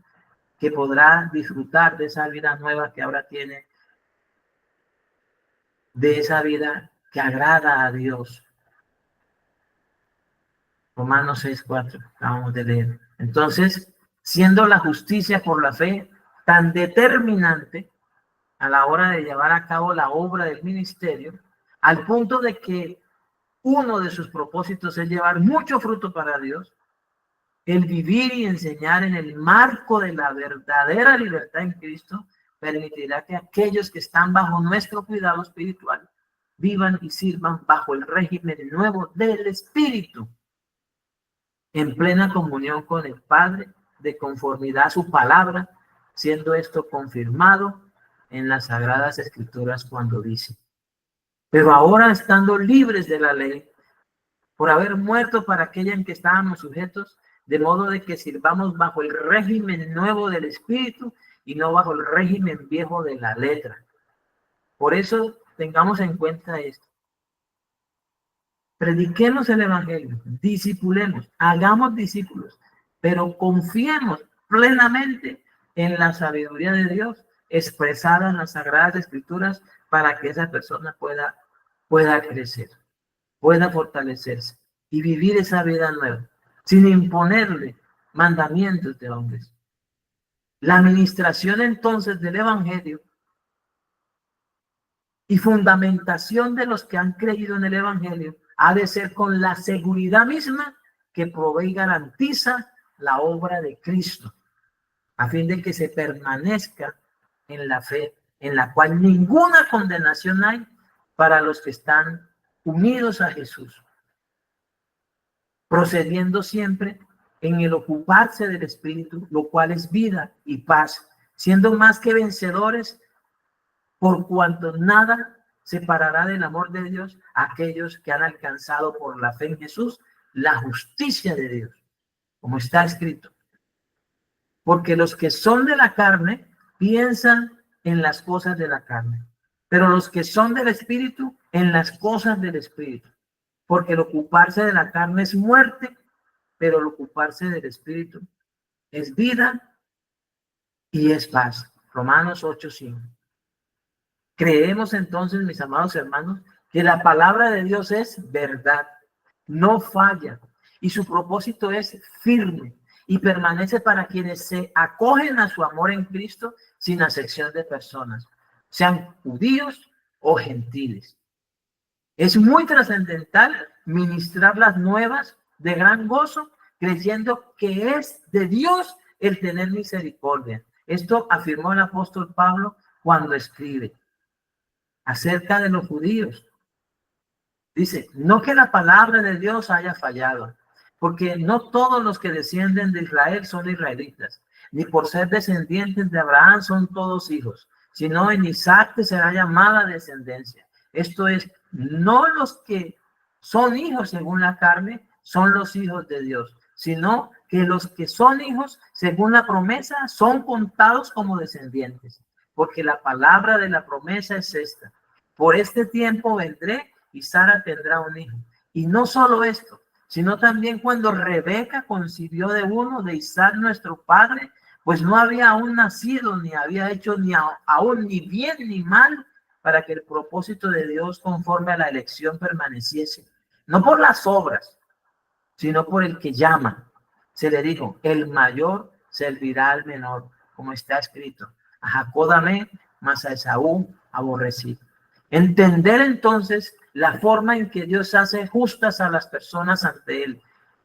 que podrá disfrutar de esa vida nueva que ahora tiene, de esa vida que agrada a Dios. Romanos 6:4, acabamos de leer. Entonces, siendo la justicia por la fe tan determinante a la hora de llevar a cabo la obra del ministerio, al punto de que uno de sus propósitos es llevar mucho fruto para Dios, el vivir y enseñar en el marco de la verdadera libertad en Cristo, permitirá que aquellos que están bajo nuestro cuidado espiritual vivan y sirvan bajo el régimen nuevo del Espíritu, en plena comunión con el Padre, de conformidad a su palabra, siendo esto confirmado en las Sagradas Escrituras cuando dice: pero ahora, estando libres de la ley, por haber muerto para aquella en que estábamos sujetos, de modo de que sirvamos bajo el régimen nuevo del Espíritu y no bajo el régimen viejo de la letra. Por eso tengamos en cuenta esto. Prediquemos el Evangelio, discipulemos, hagamos discípulos, pero confiemos plenamente en la sabiduría de Dios expresada en las Sagradas Escrituras para que esa persona pueda crecer, pueda fortalecerse y vivir esa vida nueva, sin imponerle mandamientos de hombres. La administración entonces del Evangelio y fundamentación de los que han creído en el Evangelio ha de ser con la seguridad misma que provee y garantiza la obra de Cristo, a fin de que se permanezca en la fe, en la cual ninguna condenación hay para los que están unidos a Jesús, procediendo siempre en el ocuparse del Espíritu, lo cual es vida y paz, siendo más que vencedores, por cuanto nada separará del amor de Dios a aquellos que han alcanzado por la fe en Jesús la justicia de Dios, como está escrito. Porque los que son de la carne piensan en las cosas de la carne, pero los que son del Espíritu en las cosas del Espíritu. Porque el ocuparse de la carne es muerte, pero el ocuparse del Espíritu es vida y es paz. Romanos 8:5. Creemos entonces, mis amados hermanos, que la palabra de Dios es verdad, no falla, y su propósito es firme y permanece para quienes se acogen a su amor en Cristo sin acepción de personas, sean judíos o gentiles. Es muy trascendental ministrar las nuevas de gran gozo, creyendo que es de Dios el tener misericordia. Esto afirmó el apóstol Pablo cuando escribe acerca de los judíos. Dice, no que la palabra de Dios haya fallado, porque no todos los que descienden de Israel son israelitas, ni por ser descendientes de Abraham son todos hijos, sino en Isaac será llamada descendencia. Esto es, no los que son hijos según la carne, son los hijos de Dios, sino que los que son hijos según la promesa son contados como descendientes, porque la palabra de la promesa es esta: por este tiempo vendré y Sara tendrá un hijo. Y no solo esto, sino también cuando Rebeca concibió de uno de Isaac nuestro padre, pues no había aún nacido, ni había hecho aún ni bien ni mal, para que el propósito de Dios conforme a la elección permaneciese, no por las obras, sino por el que llama. Se le dijo: el mayor servirá al menor, como está escrito: a Jacob amé, mas a Esaú aborrecí. Entender entonces la forma en que Dios hace justas a las personas ante él.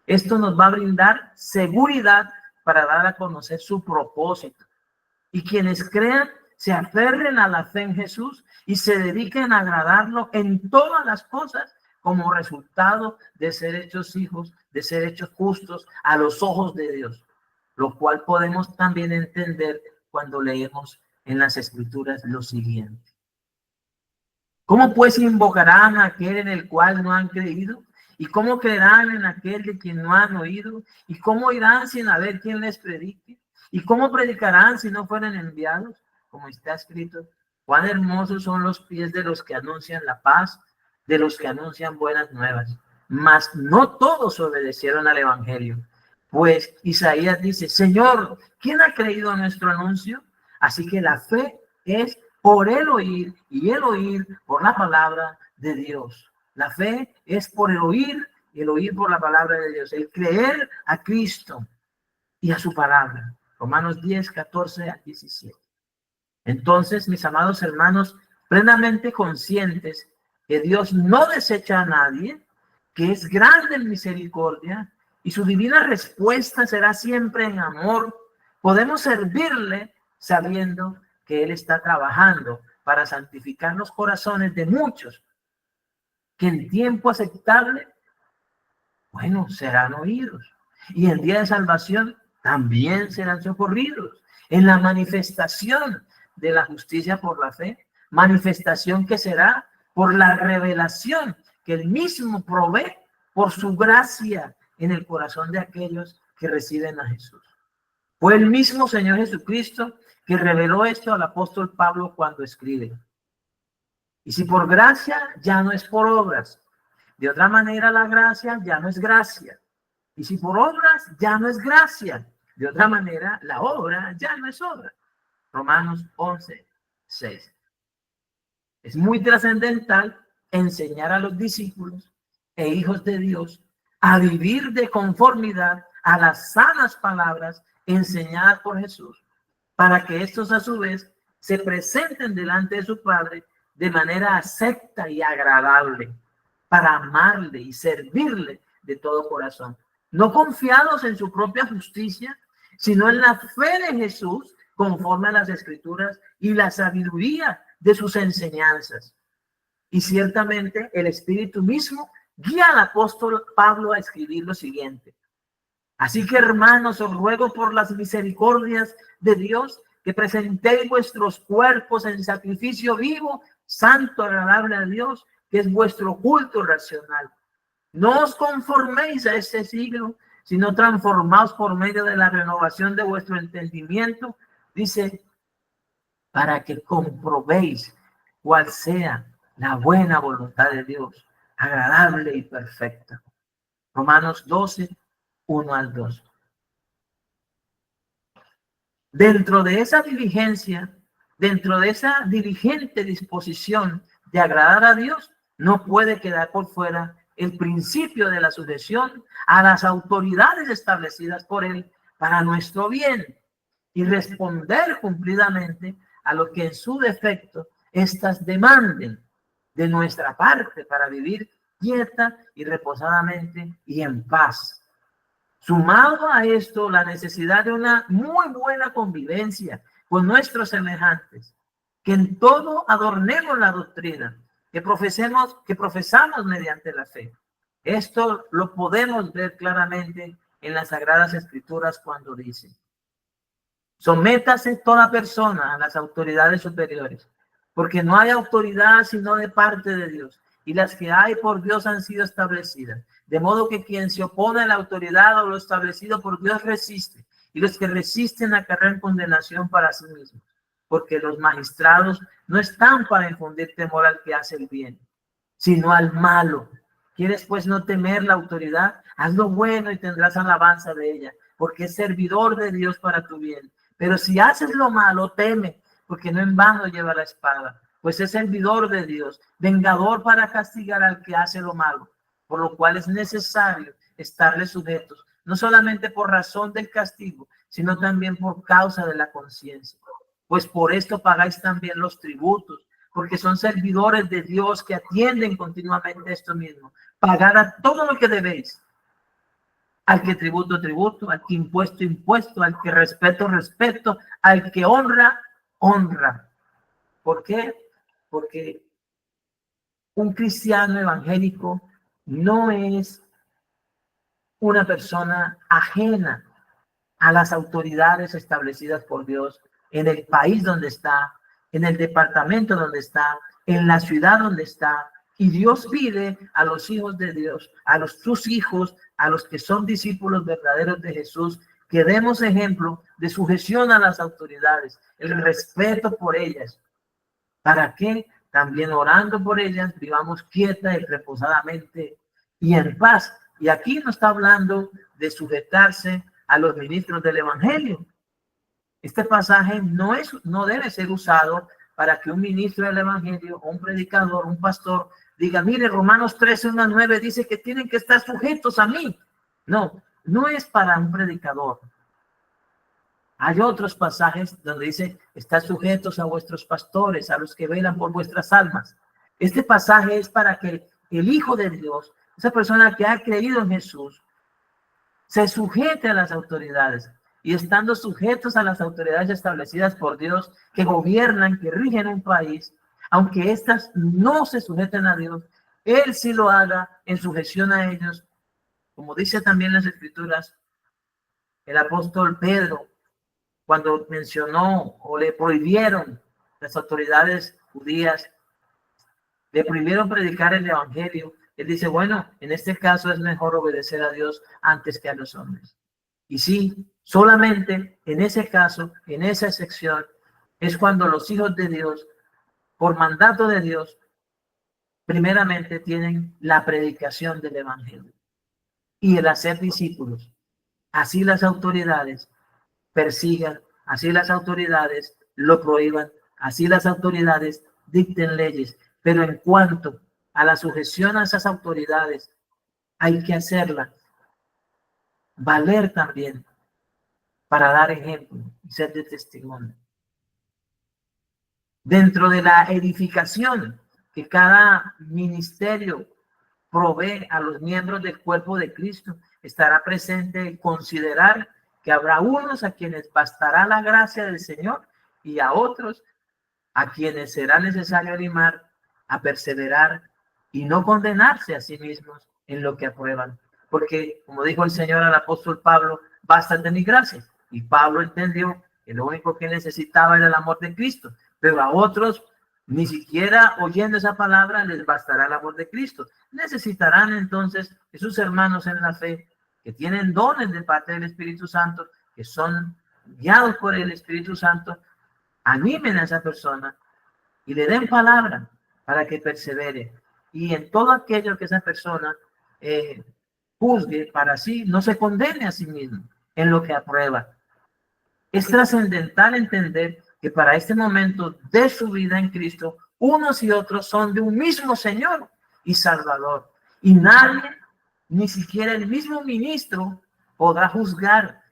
Esto nos va a brindar seguridad para dar a conocer su propósito. Y quienes crean se aferren a la fe en Jesús y se dediquen a agradarlo en todas las cosas, como resultado de ser hechos hijos, de ser hechos justos a los ojos de Dios, lo cual podemos también entender cuando leemos en las Escrituras lo siguiente: ¿cómo pues invocarán a aquel en el cual no han creído? ¿Y cómo creerán en aquel de quien no han oído? ¿Y cómo irán sin haber quien les predique? ¿Y cómo predicarán si no fueren enviados? Como está escrito: cuán hermosos son los pies de los que anuncian la paz, de los que anuncian buenas nuevas. Mas no todos obedecieron al evangelio. Pues Isaías dice: Señor, ¿quién ha creído a nuestro anuncio? Así que la fe es por el oír, y el oír por la palabra de Dios. La fe es por el oír, y el oír por la palabra de Dios. El creer a Cristo y a su palabra. Romanos 10, 14 a 17. Entonces, mis amados hermanos, plenamente conscientes que Dios no desecha a nadie, que es grande en misericordia y su divina respuesta será siempre en amor, podemos servirle sabiendo que Él está trabajando para santificar los corazones de muchos, que en tiempo aceptable, bueno, serán oídos. Y en día de salvación también serán socorridos. En la manifestación de la justicia por la fe, manifestación que será por la revelación que Él mismo provee por su gracia en el corazón de aquellos que reciben a Jesús. Fue el mismo Señor Jesucristo que reveló esto al apóstol Pablo cuando escribe: y si por gracia, ya no es por obras. De otra manera, la gracia ya no es gracia. Y si por obras, ya no es gracia. De otra manera, la obra ya no es obra. Romanos 11, 6. Es muy trascendental enseñar a los discípulos e hijos de Dios a vivir de conformidad a las sanas palabras enseñadas por Jesús, para que estos a su vez se presenten delante de su Padre de manera acepta y agradable, para amarle y servirle de todo corazón, no confiados en su propia justicia, sino en la fe de Jesús, conforme a las Escrituras y la sabiduría de sus enseñanzas. Y ciertamente el Espíritu mismo guía al apóstol Pablo a escribir lo siguiente: así que, hermanos, os ruego por las misericordias de Dios que presentéis vuestros cuerpos en sacrificio vivo, santo, agradable a Dios, que es vuestro culto racional. No os conforméis a este siglo, sino transformaos por medio de la renovación de vuestro entendimiento, dice, para que comprobéis cuál sea la buena voluntad de Dios, agradable y perfecta. Romanos 12, 1 al 2. Dentro de esa diligencia, dentro de esa diligente disposición de agradar a Dios, no puede quedar por fuera el principio de la sujeción a las autoridades establecidas por Él para nuestro bien y responder cumplidamente a lo que en su defecto éstas demanden de nuestra parte para vivir quieta y reposadamente y en paz. Sumado a esto, la necesidad de una muy buena convivencia con nuestros semejantes, que en todo adornemos la doctrina, que profesamos mediante la fe. Esto lo podemos ver claramente en las Sagradas Escrituras cuando dice: sométase toda persona a las autoridades superiores, porque no hay autoridad sino de parte de Dios, y las que hay por Dios han sido establecidas. De modo que quien se opone a la autoridad o lo establecido por Dios resiste, y los que resisten acarrean condenación para sí mismos, porque los magistrados no están para infundir temor al que hace el bien, sino al malo. ¿Quieres pues no temer la autoridad? Haz lo bueno y tendrás alabanza de ella, porque es servidor de Dios para tu bien. Pero si haces lo malo, teme, porque no en vano lleva la espada, pues es servidor de Dios, vengador para castigar al que hace lo malo, por lo cual es necesario estarle sujetos, no solamente por razón del castigo, sino también por causa de la conciencia. Pues por esto pagáis también los tributos, porque son servidores de Dios que atienden continuamente esto mismo. Pagad a todo lo que debéis. Al que tributo, tributo, al que impuesto, impuesto, al que respeto, respeto, al que honra, honra. ¿Por qué? Porque un cristiano evangélico no es una persona ajena a las autoridades establecidas por Dios en el país donde está, en el departamento donde está, en la ciudad donde está. Y Dios pide a los hijos de Dios, a sus hijos, a los que son discípulos verdaderos de Jesús, que demos ejemplo de sujeción a las autoridades, el respeto por ellas. ¿Para qué? También orando por ellas, vivamos quieta y reposadamente y en paz. Y aquí no está hablando de sujetarse a los ministros del Evangelio. Este pasaje no debe ser usado para que un ministro del Evangelio, o un predicador, un pastor, diga, mire, Romanos 13, 1 a 9 dice que tienen que estar sujetos a mí. No, no es para un predicador. Hay otros pasajes donde dice, estad sujetos a vuestros pastores, a los que velan por vuestras almas. Este pasaje es para que el Hijo de Dios, esa persona que ha creído en Jesús, se sujete a las autoridades. Y estando sujetos a las autoridades establecidas por Dios, que gobiernan, que rigen un país, aunque éstas no se sujeten a Dios, Él sí lo haga en sujeción a ellos. Como dice también las Escrituras, el apóstol Pedro, cuando mencionó o le prohibieron las autoridades judías, le prohibieron predicar el evangelio, él dice, bueno, en este caso es mejor obedecer a Dios antes que a los hombres. Y sí, solamente en ese caso, en esa excepción, es cuando los hijos de Dios, por mandato de Dios, primeramente tienen la predicación del evangelio y el hacer discípulos. Así las autoridades persigan, así las autoridades lo prohíban, así las autoridades dicten leyes, pero en cuanto a la sujeción a esas autoridades, hay que hacerla valer también para dar ejemplo y ser de testimonio. Dentro de la edificación que cada ministerio provee a los miembros del cuerpo de Cristo, estará presente considerar que habrá unos a quienes bastará la gracia del Señor y a otros a quienes será necesario animar a perseverar y no condenarse a sí mismos en lo que aprueban. Porque, como dijo el Señor al apóstol Pablo, basta de mi gracia. Y Pablo entendió que lo único que necesitaba era el amor de Cristo. Pero a otros, ni siquiera oyendo esa palabra, les bastará el amor de Cristo. Necesitarán entonces que sus hermanos en la fe, que tienen dones de parte del Espíritu Santo, que son guiados por el Espíritu Santo, animen a esa persona y le den palabra para que persevere. Y en todo aquello que esa persona juzgue para sí, no se condene a sí mismo en lo que aprueba. Es trascendental entender que para este momento de su vida en Cristo, unos y otros son de un mismo Señor y Salvador. Y nadie, ni siquiera el mismo ministro, podrá juzgar.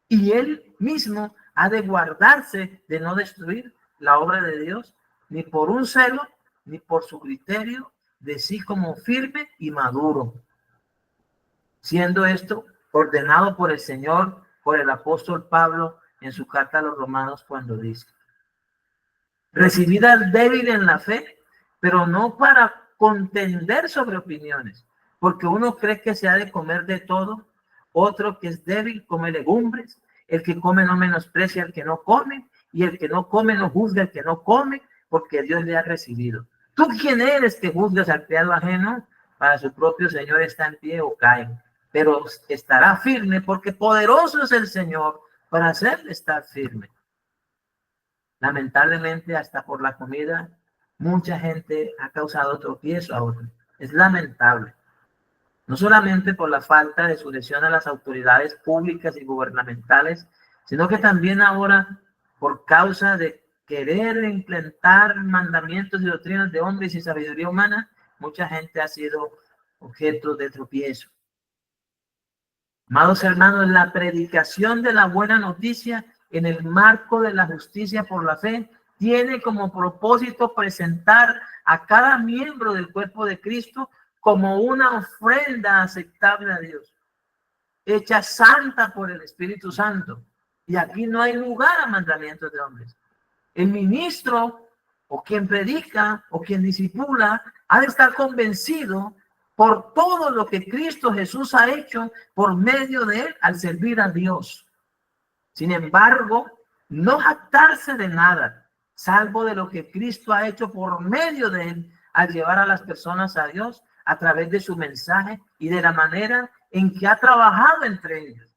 Y él mismo ha de guardarse de no destruir la obra de Dios, ni por un celo, ni por su criterio de sí como firme y maduro. Siendo esto ordenado por el Señor, por el apóstol Pablo en su carta a los romanos cuando dice, recibid al débil en la fe, pero no para contender sobre opiniones, porque uno cree que se ha de comer de todo, otro que es débil come legumbres, el que come no menosprecia al que no come, y el que no come no juzga al que no come, porque Dios le ha recibido. ¿Tú quién eres que juzgas al criado ajeno? Para su propio Señor está en pie o cae, pero estará firme porque poderoso es el Señor para hacerle estar firme. Lamentablemente, hasta por la comida, mucha gente ha causado tropiezo a otros. Es lamentable. No solamente por la falta de sujeción a las autoridades públicas y gubernamentales, sino que también ahora por causa de querer implementar mandamientos y doctrinas de hombres y sabiduría humana, mucha gente ha sido objeto de tropiezo. Amados hermanos, la predicación de la buena noticia en el marco de la justicia por la fe tiene como propósito presentar a cada miembro del cuerpo de Cristo como una ofrenda aceptable a Dios, hecha santa por el Espíritu Santo. Y aquí no hay lugar a mandamientos de hombres. El ministro o quien predica o quien discipula ha de estar convencido por todo lo que Cristo Jesús ha hecho por medio de él al servir a Dios. Sin embargo, no jactarse de nada, salvo de lo que Cristo ha hecho por medio de él al llevar a las personas a Dios a través de su mensaje y de la manera en que ha trabajado entre ellos.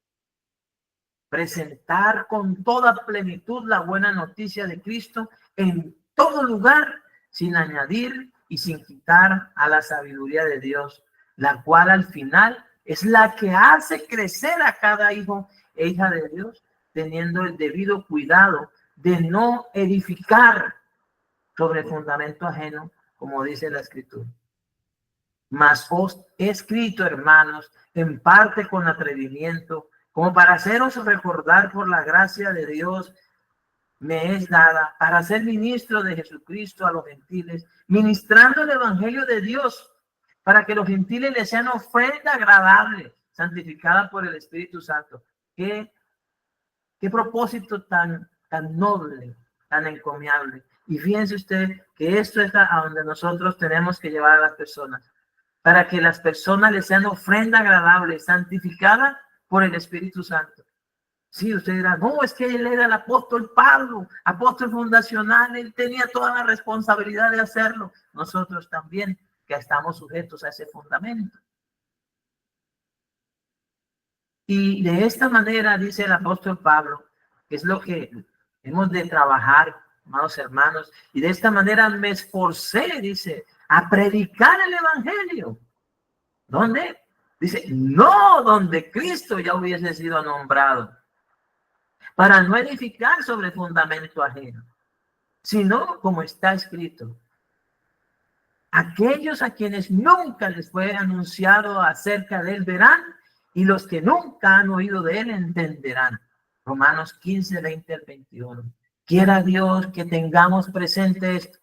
Presentar con toda plenitud la buena noticia de Cristo en todo lugar, sin añadir y sin quitar a la sabiduría de Dios, la cual al final es la que hace crecer a cada hijo e hija de Dios, teniendo el debido cuidado de no edificar sobre fundamento ajeno, como dice la Escritura. Mas os he escrito, hermanos, en parte con atrevimiento, como para haceros recordar por la gracia de Dios me es dada para ser ministro de Jesucristo a los gentiles, ministrando el evangelio de Dios, para que los gentiles les sean ofrenda agradable, santificada por el Espíritu Santo. Qué propósito tan noble, tan encomiable. Y fíjense usted que esto es a donde nosotros tenemos que llevar a las personas, para que las personas les sean ofrenda agradable, santificada por el Espíritu Santo. Sí, usted dirá, no, es que él era el apóstol Pablo, apóstol fundacional, él tenía toda la responsabilidad de hacerlo. Nosotros también, que estamos sujetos a ese fundamento. Y de esta manera, dice el apóstol Pablo, que es lo que hemos de trabajar, amados hermanos, y de esta manera me esforcé, dice, a predicar el evangelio. ¿Dónde? Dice, no donde Cristo ya hubiese sido nombrado, para no edificar sobre fundamento ajeno, sino como está escrito, aquellos a quienes nunca les fue anunciado acerca de él verán, y los que nunca han oído de él entenderán. Romanos 15, 20 al 21. Quiera Dios que tengamos presente esto,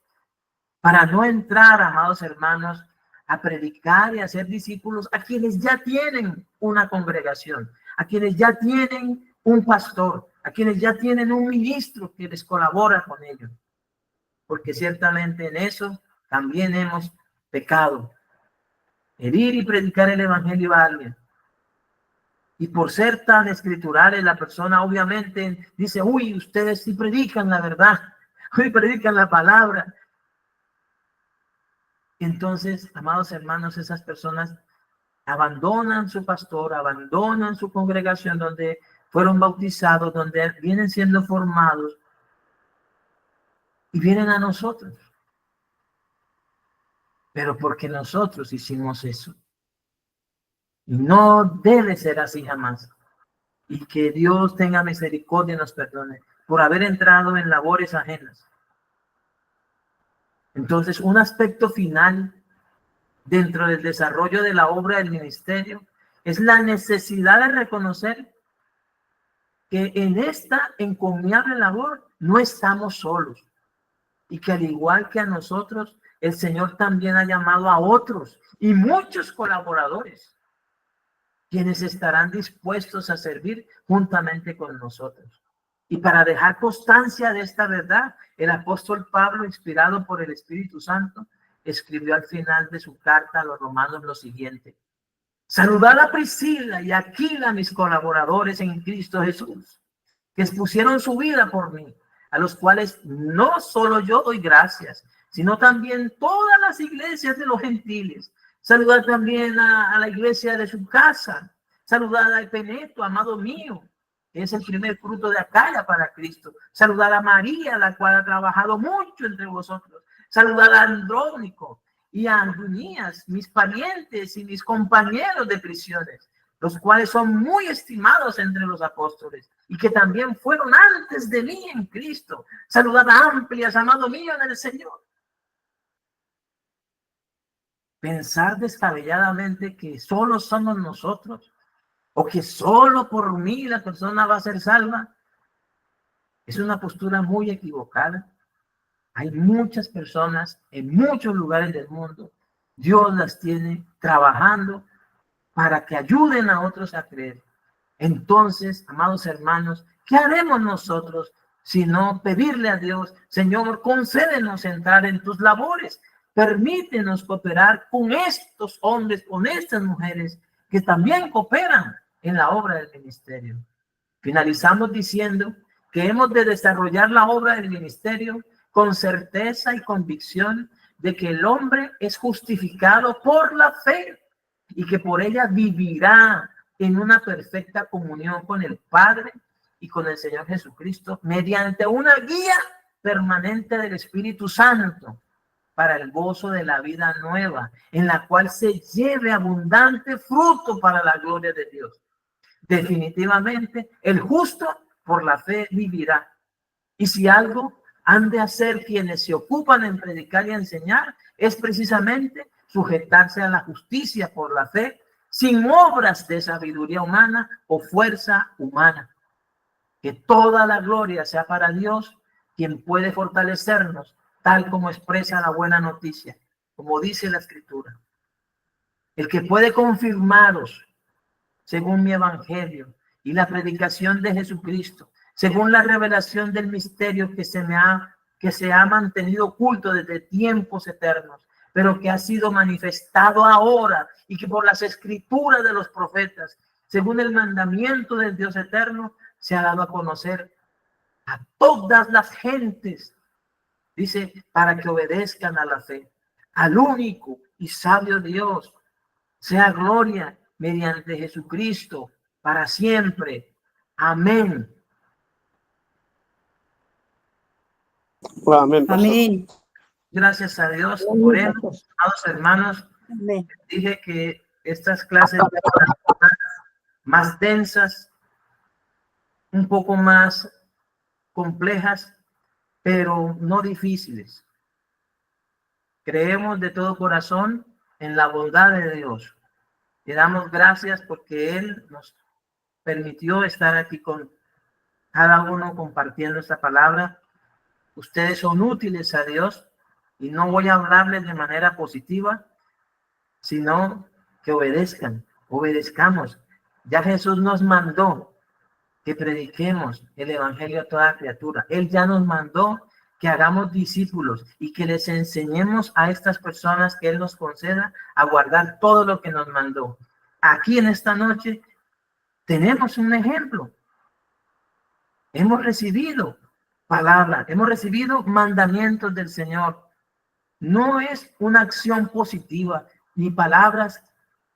para no entrar, amados hermanos, a predicar y a ser discípulos a quienes ya tienen una congregación, a quienes ya tienen un pastor, a quienes ya tienen un ministro que les colabora con ellos. Porque ciertamente en eso también hemos pecado. Herir y predicar el evangelio a alguien. Y por ser tan escriturales, la persona obviamente dice, uy, ustedes sí predican la verdad, uy, predican la palabra. Entonces, amados hermanos, esas personas abandonan su pastor, abandonan su congregación donde fueron bautizados, donde vienen siendo formados y vienen a nosotros. Pero porque nosotros hicimos eso. Y no debe ser así jamás. Y que Dios tenga misericordia y nos perdone por haber entrado en labores ajenas. Entonces, un aspecto final dentro del desarrollo de la obra del ministerio es la necesidad de reconocer que en esta encomiable labor no estamos solos y que al igual que a nosotros, el Señor también ha llamado a otros y muchos colaboradores, quienes estarán dispuestos a servir juntamente con nosotros. Y para dejar constancia de esta verdad, el apóstol Pablo, inspirado por el Espíritu Santo, escribió al final de su carta a los romanos lo siguiente: saludad a Priscila y Aquila, mis colaboradores en Cristo Jesús, que expusieron su vida por mí, a los cuales no solo yo doy gracias, sino también todas las iglesias de los gentiles. Saludad también a la iglesia de su casa. Saludad a Epeneto, amado mío, que es el primer fruto de Acaya para Cristo. Saludad a María, la cual ha trabajado mucho entre vosotros. Saludad a Andrónico y a Andunías, mis parientes y mis compañeros de prisiones, los cuales son muy estimados entre los apóstoles y que también fueron antes de mí en Cristo. Saludad a Amplias, amado mío en el Señor. Pensar descabelladamente que solo somos nosotros o que solo por mí la persona va a ser salva es una postura muy equivocada. Hay muchas personas en muchos lugares del mundo. Dios las tiene trabajando para que ayuden a otros a creer. Entonces, amados hermanos, ¿qué haremos nosotros sino pedirle a Dios, Señor, concédenos entrar en tus labores? Permítenos cooperar con estos hombres, con estas mujeres que también cooperan en la obra del ministerio. Finalizamos diciendo que hemos de desarrollar la obra del ministerio con certeza y convicción de que el hombre es justificado por la fe y que por ella vivirá en una perfecta comunión con el Padre y con el Señor Jesucristo mediante una guía permanente del Espíritu Santo para el gozo de la vida nueva, en la cual se lleve abundante fruto para la gloria de Dios. Definitivamente, el justo por la fe vivirá. Y si algo han de hacer quienes se ocupan en predicar y enseñar, es precisamente sujetarse a la justicia por la fe, sin obras de sabiduría humana o fuerza humana. Que toda la gloria sea para Dios, quien puede fortalecernos, tal como expresa la buena noticia, como dice la Escritura. El que puede confirmaros, según mi evangelio y la predicación de Jesucristo, según la revelación del misterio que se ha mantenido oculto desde tiempos eternos, pero que ha sido manifestado ahora y que por las escrituras de los profetas, según el mandamiento del Dios eterno, se ha dado a conocer a todas las gentes, dice, para que obedezcan a la fe, al único y sabio Dios, sea gloria mediante Jesucristo para siempre. Amén. Amén. Amén. Gracias a Dios. Oremos, amados hermanos. Amén. Dije que estas clases más densas, un poco más complejas, pero no difíciles. Creemos de todo corazón en la bondad de Dios. Le damos gracias porque Él nos permitió estar aquí con cada uno compartiendo esta palabra. Ustedes son útiles a Dios y no voy a hablarles de manera positiva, sino que obedezcamos. Ya Jesús nos mandó que prediquemos el evangelio a toda criatura. Él ya nos mandó que hagamos discípulos y que les enseñemos a estas personas que Él nos conceda a guardar todo lo que nos mandó. Aquí en esta noche tenemos un ejemplo. Hemos recibido palabra, hemos recibido mandamientos del Señor. No es una acción positiva ni palabras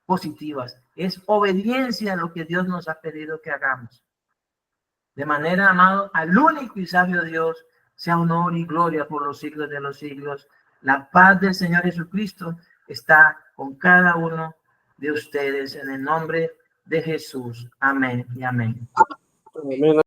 positivas, es obediencia a lo que Dios nos ha pedido que hagamos. De manera, amado, al único y sabio Dios, sea honor y gloria por los siglos de los siglos. La paz del Señor Jesucristo está con cada uno de ustedes en el nombre de Jesús. Amén y amén. Amén.